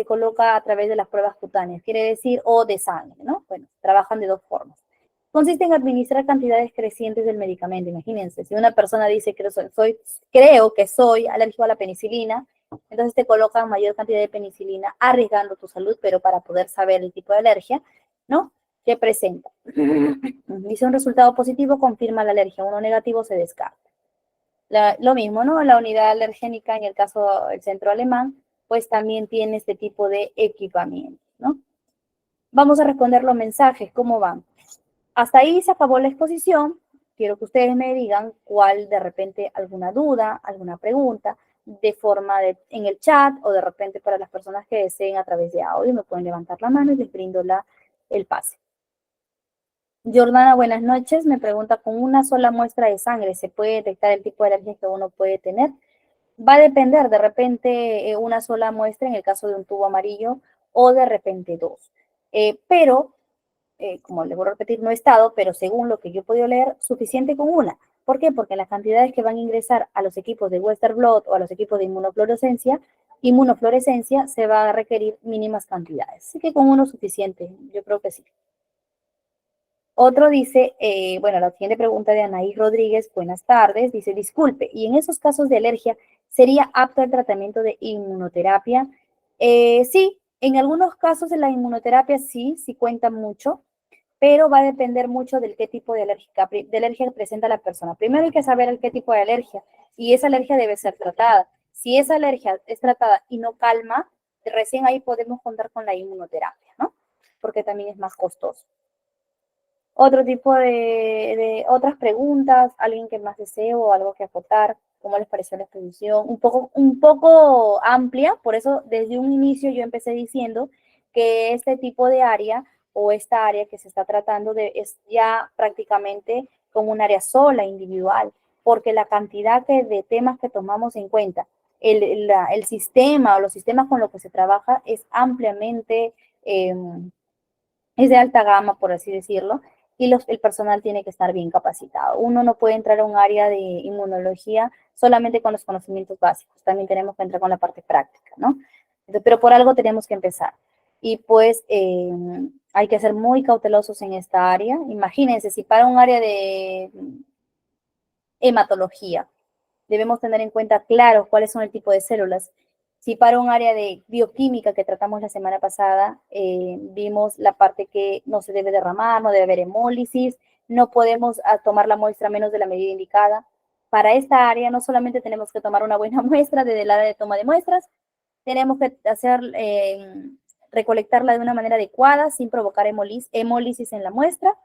coloca a través de las pruebas cutáneas, quiere decir, o de sangre, ¿no? Bueno, trabajan de dos formas. Consiste en administrar cantidades crecientes del medicamento. Imagínense, si una persona dice que creo que soy alérgico a la penicilina, entonces te colocan mayor cantidad de penicilina, arriesgando tu salud, pero para poder saber el tipo de alergia, ¿no? Que presenta. Dice un resultado positivo, confirma la alergia, uno negativo se descarta. Lo mismo, ¿no? La unidad alergénica, en el caso del centro alemán, pues también tiene este tipo de equipamiento, ¿no? Vamos a responder los mensajes, ¿cómo van? Hasta ahí se acabó la exposición. Quiero que ustedes me digan cuál de repente alguna duda, alguna pregunta, de forma en el chat o de repente para las personas que deseen a través de audio, me pueden levantar la mano y les brindo el pase. Jordana, buenas noches. Me pregunta, ¿con una sola muestra de sangre se puede detectar el tipo de alergia que uno puede tener? Va a depender, de repente una sola muestra en el caso de un tubo amarillo o de repente dos. Pero como les voy a repetir, no he estado, pero según lo que yo he podido leer, suficiente con una. ¿Por qué? Porque las cantidades que van a ingresar a los equipos de Western Blot o a los equipos de inmunofluorescencia se va a requerir mínimas cantidades. Así que con uno suficiente, yo creo que sí. Otro dice, bueno, la siguiente pregunta de Anaí Rodríguez, buenas tardes, dice, disculpe, ¿y en esos casos de alergia sería apto el tratamiento de inmunoterapia? Sí, en algunos casos de la inmunoterapia sí cuenta mucho, pero va a depender mucho del qué tipo de alergia presenta la persona. Primero hay que saber el qué tipo de alergia y esa alergia debe ser tratada. Si esa alergia es tratada y no calma, recién ahí podemos contar con la inmunoterapia, ¿no? Porque también es más costoso. Otro tipo de otras preguntas, alguien que más desee o algo que acotar, ¿cómo les pareció la exposición? Un poco amplia, por eso desde un inicio yo empecé diciendo que este tipo de área o esta área que se está tratando es ya prácticamente como un área sola, individual, porque la cantidad de temas que tomamos en cuenta, el sistema o los sistemas con los que se trabaja es ampliamente, es de alta gama, por así decirlo, y el personal tiene que estar bien capacitado. Uno no puede entrar a un área de inmunología solamente con los conocimientos básicos, también tenemos que entrar con la parte práctica, ¿no? Entonces, pero por algo tenemos que empezar. Y pues hay que ser muy cautelosos en esta área. Imagínense, si para un área de hematología, debemos tener en cuenta, claro, cuáles son el tipo de células. Si para un área de bioquímica que tratamos la semana pasada, vimos la parte que no se debe derramar, no debe haber hemólisis, no podemos tomar la muestra menos de la medida indicada. Para esta área no solamente tenemos que tomar una buena muestra desde el área de toma de muestras, tenemos que recolectarla de una manera adecuada sin provocar hemólisis en la muestra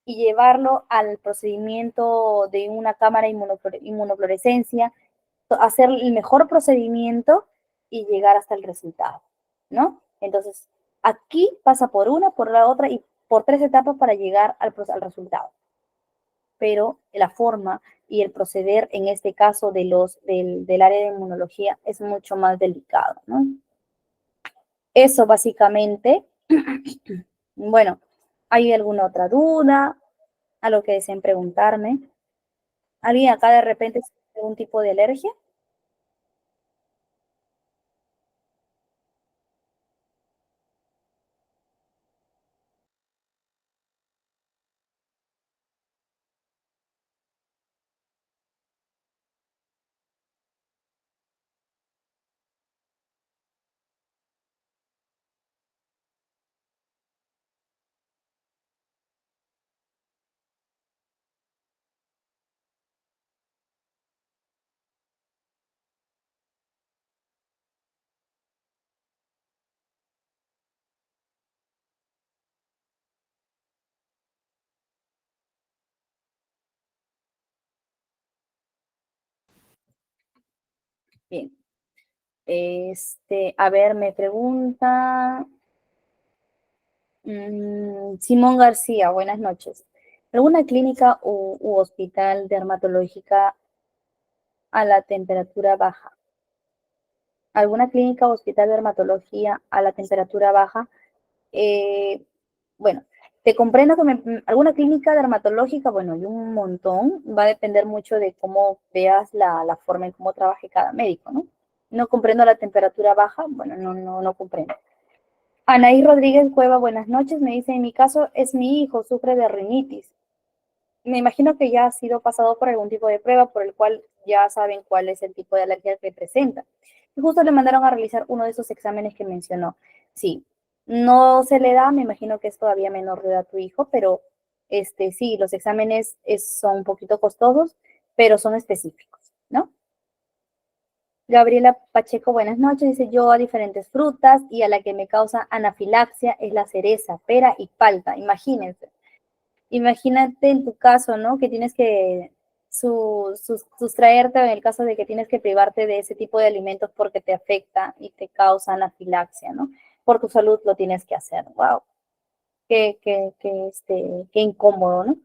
y llevarlo al procedimiento de una cámara inmunofluorescencia, hacer el mejor procedimiento y llegar hasta el resultado, ¿no? Entonces, aquí pasa por una, por la otra y por 3 etapas para llegar al resultado. Pero la forma y el proceder en este caso del área de inmunología es mucho más delicado, ¿no? Eso básicamente. Bueno, ¿hay alguna otra duda? ¿Algo que deseen preguntarme? ¿Alguien acá de repente tiene algún tipo de alergia? Bien. A ver, me pregunta Simón García, buenas noches. ¿Alguna clínica u hospital dermatológica a la temperatura baja? ¿Alguna clínica o hospital de dermatología a la temperatura baja? Eh, bueno, te comprendo que alguna clínica dermatológica, bueno, hay un montón, va a depender mucho de cómo veas la forma en cómo trabaje cada médico, ¿no? No comprendo la temperatura baja, bueno, no comprendo. Anaí Rodríguez Cueva, buenas noches, me dice, en mi caso es mi hijo, sufre de rinitis. Me imagino que ya ha sido pasado por algún tipo de prueba por el cual ya saben cuál es el tipo de alergia que presenta. Y justo le mandaron a realizar uno de esos exámenes que mencionó. Sí, no se le da, me imagino que es todavía menor de edad tu hijo, pero sí, los exámenes son un poquito costosos, pero son específicos, ¿no? Gabriela Pacheco, buenas noches. Dice yo a diferentes frutas y a la que me causa anafilaxia es la cereza, pera y palta. Imagínense. Imagínate en tu caso, ¿no? Que tienes que sustraerte en el caso de que tienes que privarte de ese tipo de alimentos porque te afecta y te causa anafilaxia, ¿no? Por tu salud lo tienes que hacer. Wow, qué incómodo, ¿no?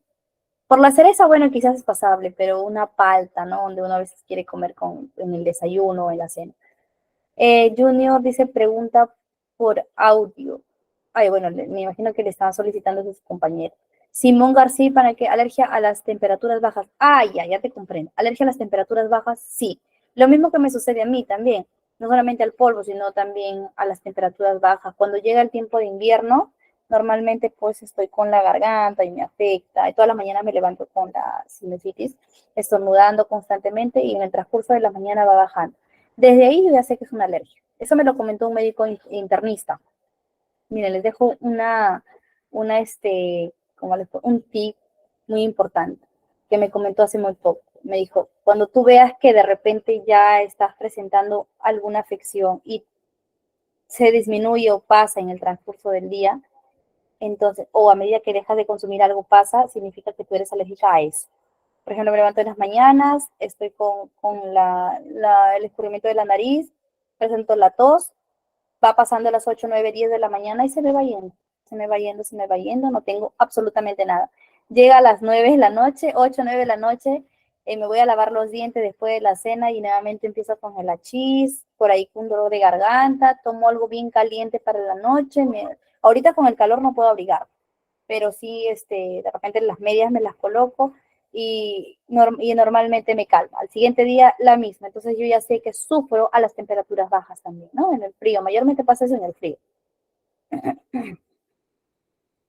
Por la cereza, bueno, quizás es pasable, pero una palta, ¿no? Donde uno a veces quiere comer en el desayuno o en la cena. Junior dice, pregunta por audio. Ay, bueno, me imagino que le estaban solicitando a sus compañeros. Simón García, ¿para qué? Alergia a las temperaturas bajas. Ah, ya te comprendo. Alergia a las temperaturas bajas, sí. Lo mismo que me sucede a mí también. No solamente al polvo, sino también a las temperaturas bajas. Cuando llega el tiempo de invierno, normalmente pues estoy con la garganta y me afecta. Y todas las mañanas me levanto con la sinusitis, estornudando constantemente y en el transcurso de la mañana va bajando. Desde ahí yo ya sé que es una alergia. Eso me lo comentó un médico internista. Miren, les dejo un tip muy importante que me comentó hace muy poco. Me dijo, cuando tú veas que de repente ya estás presentando alguna afección y se disminuye o pasa en el transcurso del día, entonces, o a medida que dejas de consumir algo pasa, significa que tú eres alérgica a eso. Por ejemplo, me levanto en las mañanas, estoy con el escurrimiento de la nariz, presento la tos, va pasando a las 8, 9, 10 de la mañana y se me va yendo, se me va yendo, se me va yendo, no tengo absolutamente nada. Llega a las 9 de la noche, 8, 9 de la noche, me voy a lavar los dientes después de la cena y nuevamente empiezo con el achís, por ahí con un dolor de garganta, tomo algo bien caliente para la noche, ahorita con el calor no puedo abrigar, pero sí, de repente las medias me las coloco y normalmente me calma. Al siguiente día la misma, entonces yo ya sé que sufro a las temperaturas bajas también, ¿no? En el frío, mayormente pasa eso en el frío.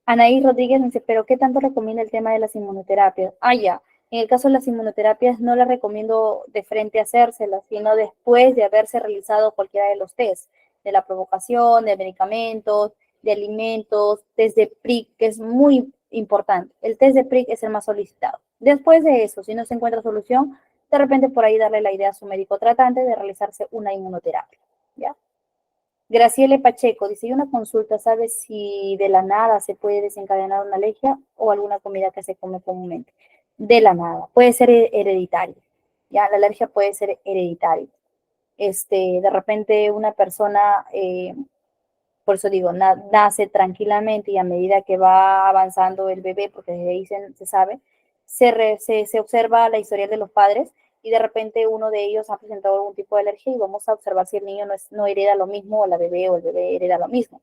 Anaí Rodríguez dice, pero ¿qué tanto recomienda el tema de las inmunoterapias? Ah, ya. En el caso de las inmunoterapias no las recomiendo de frente a hacérselas, sino después de haberse realizado cualquiera de los test, de la provocación, de medicamentos, de alimentos, test de PRIC, que es muy importante. El test de PRIC es el más solicitado. Después de eso, si no se encuentra solución, de repente por ahí darle la idea a su médico tratante de realizarse una inmunoterapia, ¿ya? Graciele Pacheco dice, y una consulta, ¿sabes si de la nada se puede desencadenar una alergia o alguna comida que se come comúnmente? De la nada, puede ser hereditario, ya, la alergia puede ser hereditaria. De repente una persona, por eso digo, nace tranquilamente y a medida que va avanzando el bebé, porque desde ahí se sabe, se observa la historial de los padres y de repente uno de ellos ha presentado algún tipo de alergia y vamos a observar si el niño no hereda lo mismo o la bebé o el bebé hereda lo mismo.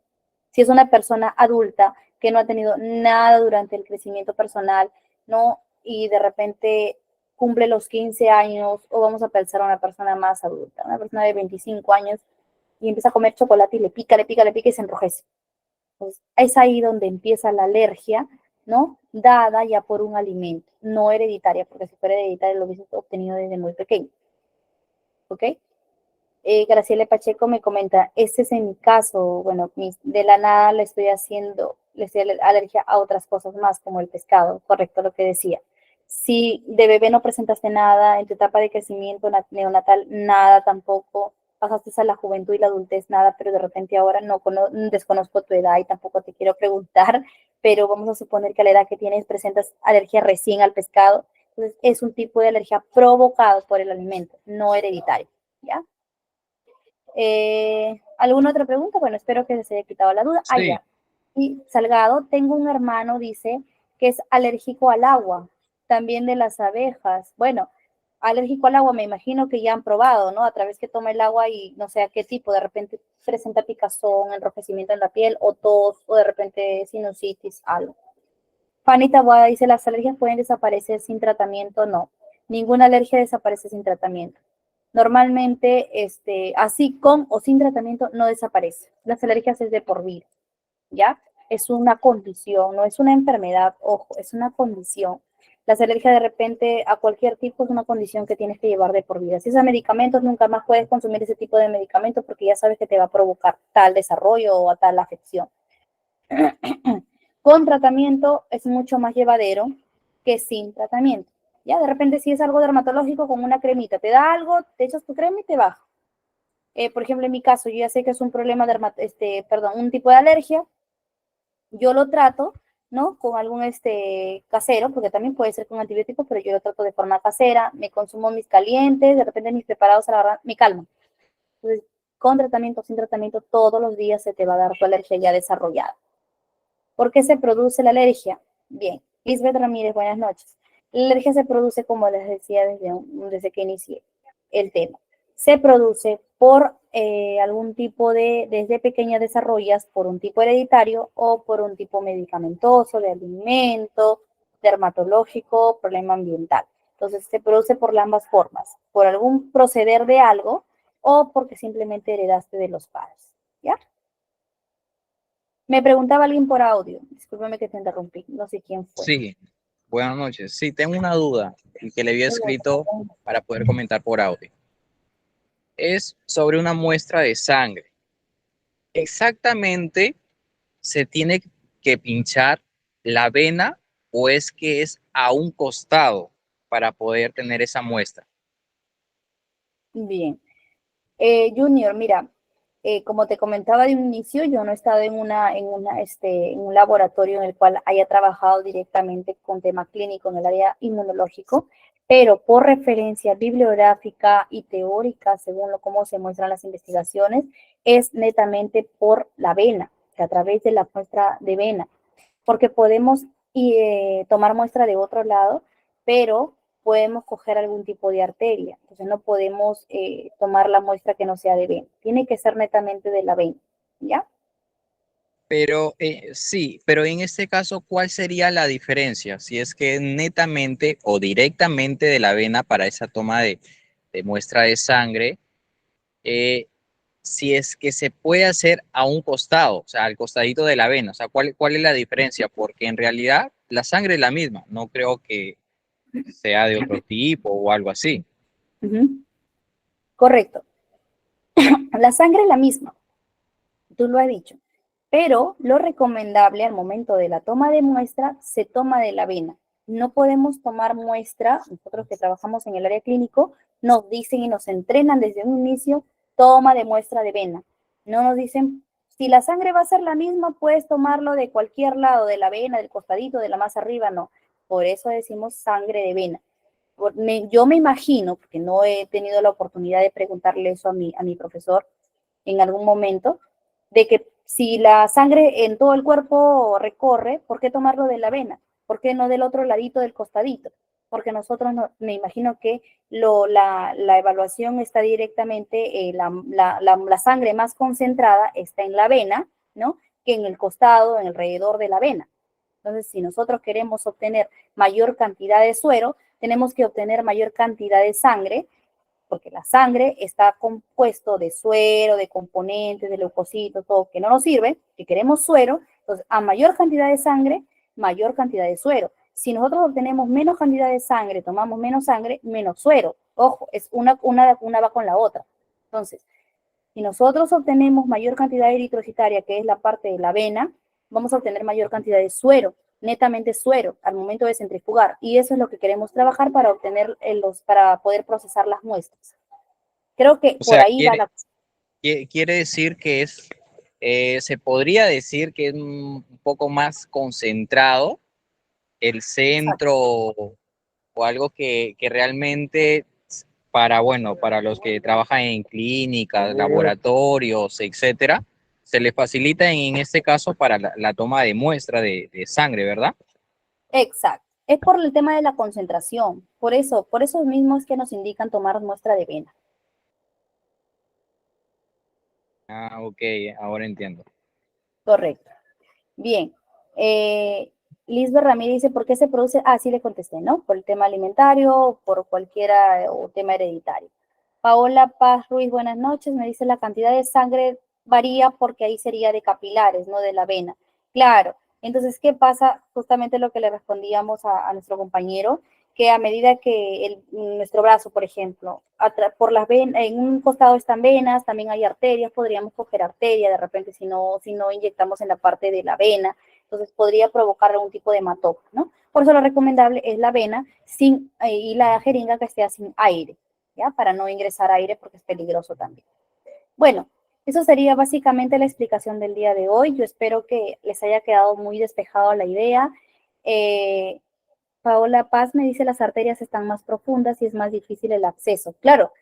Si es una persona adulta que no ha tenido nada durante el crecimiento personal, ¿no? Y de repente cumple los 15 años o vamos a pensar a una persona más adulta, una persona de 25 años y empieza a comer chocolate y le pica y se enrojece. Entonces, es ahí donde empieza la alergia, ¿no? Dada ya por un alimento, no hereditaria, porque si fuera hereditaria lo hubiese obtenido desde muy pequeño. ¿Ok? Graciela Pacheco me comenta, este es en mi caso, bueno, de la nada le estoy alergia a otras cosas más, como el pescado, correcto lo que decía. Si de bebé no presentaste nada, en tu etapa de crecimiento neonatal, nada tampoco, pasaste a la juventud y la adultez, nada, pero de repente ahora desconozco tu edad y tampoco te quiero preguntar, pero vamos a suponer que a la edad que tienes presentas alergia recién al pescado, entonces es un tipo de alergia provocado por el alimento, no hereditario, ¿ya? ¿Alguna otra pregunta? Bueno, espero que se haya quitado la duda. Sí. Ya. Y Salgado, tengo un hermano, dice, que es alérgico al agua, también de las abejas. Bueno, alérgico al agua, me imagino que ya han probado, ¿no? A través que toma el agua y no sé a qué tipo, de repente presenta picazón, enrojecimiento en la piel, o tos, o de repente sinusitis, algo. Fanny Taboada dice, ¿las alergias pueden desaparecer sin tratamiento? No, ninguna alergia desaparece sin tratamiento. Normalmente, así con o sin tratamiento no desaparece. Las alergias es de por vida, ¿ya? Es una condición, no es una enfermedad, ojo, es una condición. Las alergias de repente a cualquier tipo es una condición que tienes que llevar de por vida. Si es a medicamentos, nunca más puedes consumir ese tipo de medicamentos porque ya sabes que te va a provocar tal desarrollo o a tal afección. Con tratamiento es mucho más llevadero que sin tratamiento. Ya, de repente si es algo dermatológico con una cremita, te da algo, te echas tu crema y te baja. Por ejemplo, en mi caso, yo ya sé que es un problema, un tipo de alergia, yo lo trato, ¿no? Con algún casero, porque también puede ser con antibióticos, pero yo lo trato de forma casera, me consumo mis calientes, de repente mis preparados a la verdad me calman. Entonces, con tratamiento, sin tratamiento, todos los días se te va a dar tu alergia ya desarrollada. ¿Por qué se produce la alergia? Bien, Lisbeth Ramírez, buenas noches. La alergia se produce, como les decía desde que inicié el tema, se produce por algún tipo desde pequeña desarrollas por un tipo hereditario o por un tipo medicamentoso, de alimento, dermatológico, problema ambiental. Entonces se produce por ambas formas, por algún proceder de algo o porque simplemente heredaste de los padres, ¿ya? Me preguntaba alguien por audio, discúlpame que te interrumpí, no sé quién fue. Sí, buenas noches. Sí, tengo una duda y que le había escrito para poder comentar por audio. Es sobre una muestra de sangre. ¿Exactamente se tiene que pinchar la vena o es que es a un costado para poder tener esa muestra? Bien. Junior, mira, como te comentaba de un inicio, yo no he estado en un laboratorio en el cual haya trabajado directamente con tema clínico en el área inmunológico, pero por referencia bibliográfica y teórica, según cómo se muestran las investigaciones, es netamente por la vena, que a través de la muestra de vena, porque podemos tomar muestra de otro lado, pero podemos coger algún tipo de arteria. Entonces no podemos tomar la muestra que no sea de vena. Tiene que ser netamente de la vena, ¿ya? Pero sí, pero en este caso, ¿cuál sería la diferencia? Si es que netamente o directamente de la vena para esa toma de muestra de sangre, eh, si es que se puede hacer a un costado, o sea, al costadito de la vena, o sea, ¿cuál es la diferencia? Porque en realidad la sangre es la misma, no creo que sea de otro tipo o algo así. Correcto. La sangre es la misma, tú lo has dicho, pero lo recomendable al momento de la toma de muestra se toma de la vena. No podemos tomar muestra, nosotros que trabajamos en el área clínico, nos dicen y nos entrenan desde un inicio, toma de muestra de vena. No nos dicen, si la sangre va a ser la misma, puedes tomarlo de cualquier lado, de la vena, del costadito, de la más arriba, no. Por eso decimos sangre de vena. Yo me imagino, porque no he tenido la oportunidad de preguntarle eso a mi profesor en algún momento, de que si la sangre en todo el cuerpo recorre, ¿por qué tomarlo de la vena? ¿Por qué no del otro ladito del costadito? Porque nosotros, no, me imagino que la evaluación está directamente, la sangre más concentrada está en la vena, ¿no? Que en el costado, en alrededor de la vena. Entonces, si nosotros queremos obtener mayor cantidad de suero, tenemos que obtener mayor cantidad de sangre, porque la sangre está compuesto de suero, de componentes, de leucocitos, todo que no nos sirve, que queremos suero, entonces a mayor cantidad de sangre, mayor cantidad de suero. Si nosotros obtenemos menos cantidad de sangre, tomamos menos sangre, menos suero. Ojo, es una va con la otra. Entonces, si nosotros obtenemos mayor cantidad eritrocitaria, que es la parte de la vena, vamos a obtener mayor cantidad de suero, netamente suero, al momento de centrifugar. Y eso es lo que queremos trabajar para obtener para poder procesar las muestras. Creo que O por sea, ahí va la... quiere decir que se podría decir que es un poco más concentrado el Exacto. centro o algo que realmente para, bueno, para los que trabajan en clínicas, laboratorios, etcétera, se les facilita en este caso para la toma de muestra de sangre, ¿verdad? Exacto. Es por el tema de la concentración. Por eso mismo es que nos indican tomar muestra de vena. Ah, ok, ahora entiendo. Correcto. Bien. Lisbeth Ramírez dice, ¿por qué se produce? Ah, sí le contesté, ¿no? Por el tema alimentario, por cualquiera o tema hereditario. Paola Paz Ruiz, buenas noches. Me dice, la cantidad de sangre varía porque ahí sería de capilares, no de la vena. Claro. Entonces, ¿qué pasa? Justamente lo que le respondíamos a nuestro compañero, que a medida que nuestro brazo, por ejemplo, por las venas, en un costado están venas, también hay arterias, podríamos coger arteria de repente si no inyectamos en la parte de la vena, entonces podría provocar algún tipo de hematoma, ¿no? Por eso lo recomendable es la vena sin, y la jeringa que esté sin aire, ¿ya? Para no ingresar aire porque es peligroso también. Bueno, eso sería básicamente la explicación del día de hoy. Yo espero que les haya quedado muy despejado la idea. Paola Paz me dice las arterias están más profundas y es más difícil el acceso. Claro,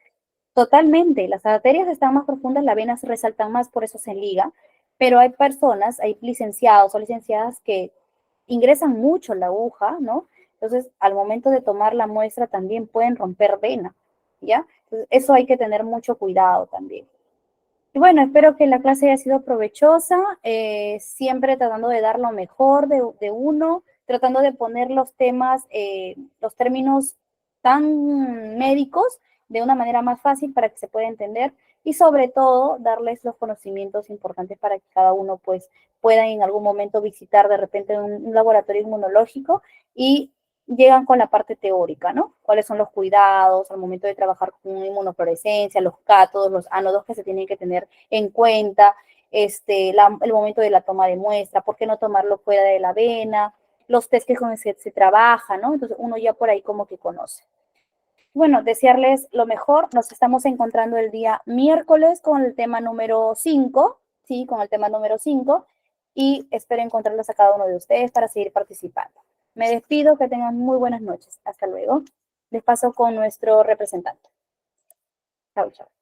totalmente. Las arterias están más profundas, las venas resaltan más, por eso se liga. Pero hay personas, hay licenciados o licenciadas que ingresan mucho la aguja, ¿no? Entonces, al momento de tomar la muestra también pueden romper vena, ¿ya? Entonces, eso hay que tener mucho cuidado también. Y bueno, espero que la clase haya sido provechosa, siempre tratando de dar lo mejor de uno, tratando de poner los temas, los términos tan médicos de una manera más fácil para que se pueda entender y sobre todo darles los conocimientos importantes para que cada uno pues pueda en algún momento visitar de repente un laboratorio inmunológico y llegan con la parte teórica, ¿no? ¿Cuáles son los cuidados al momento de trabajar con inmunofluorescencia, los cátodos, los ánodos que se tienen que tener en cuenta, el momento de la toma de muestra, por qué no tomarlo fuera de la vena, los test que con los que se trabaja, ¿no? Entonces uno ya por ahí como que conoce. Bueno, desearles lo mejor. Nos estamos encontrando el día miércoles con el tema número 5, ¿sí? Con el tema número 5 y espero encontrarlos a cada uno de ustedes para seguir participando. Me despido, que tengan muy buenas noches. Hasta luego. Les paso con nuestro representante. Chao, chao.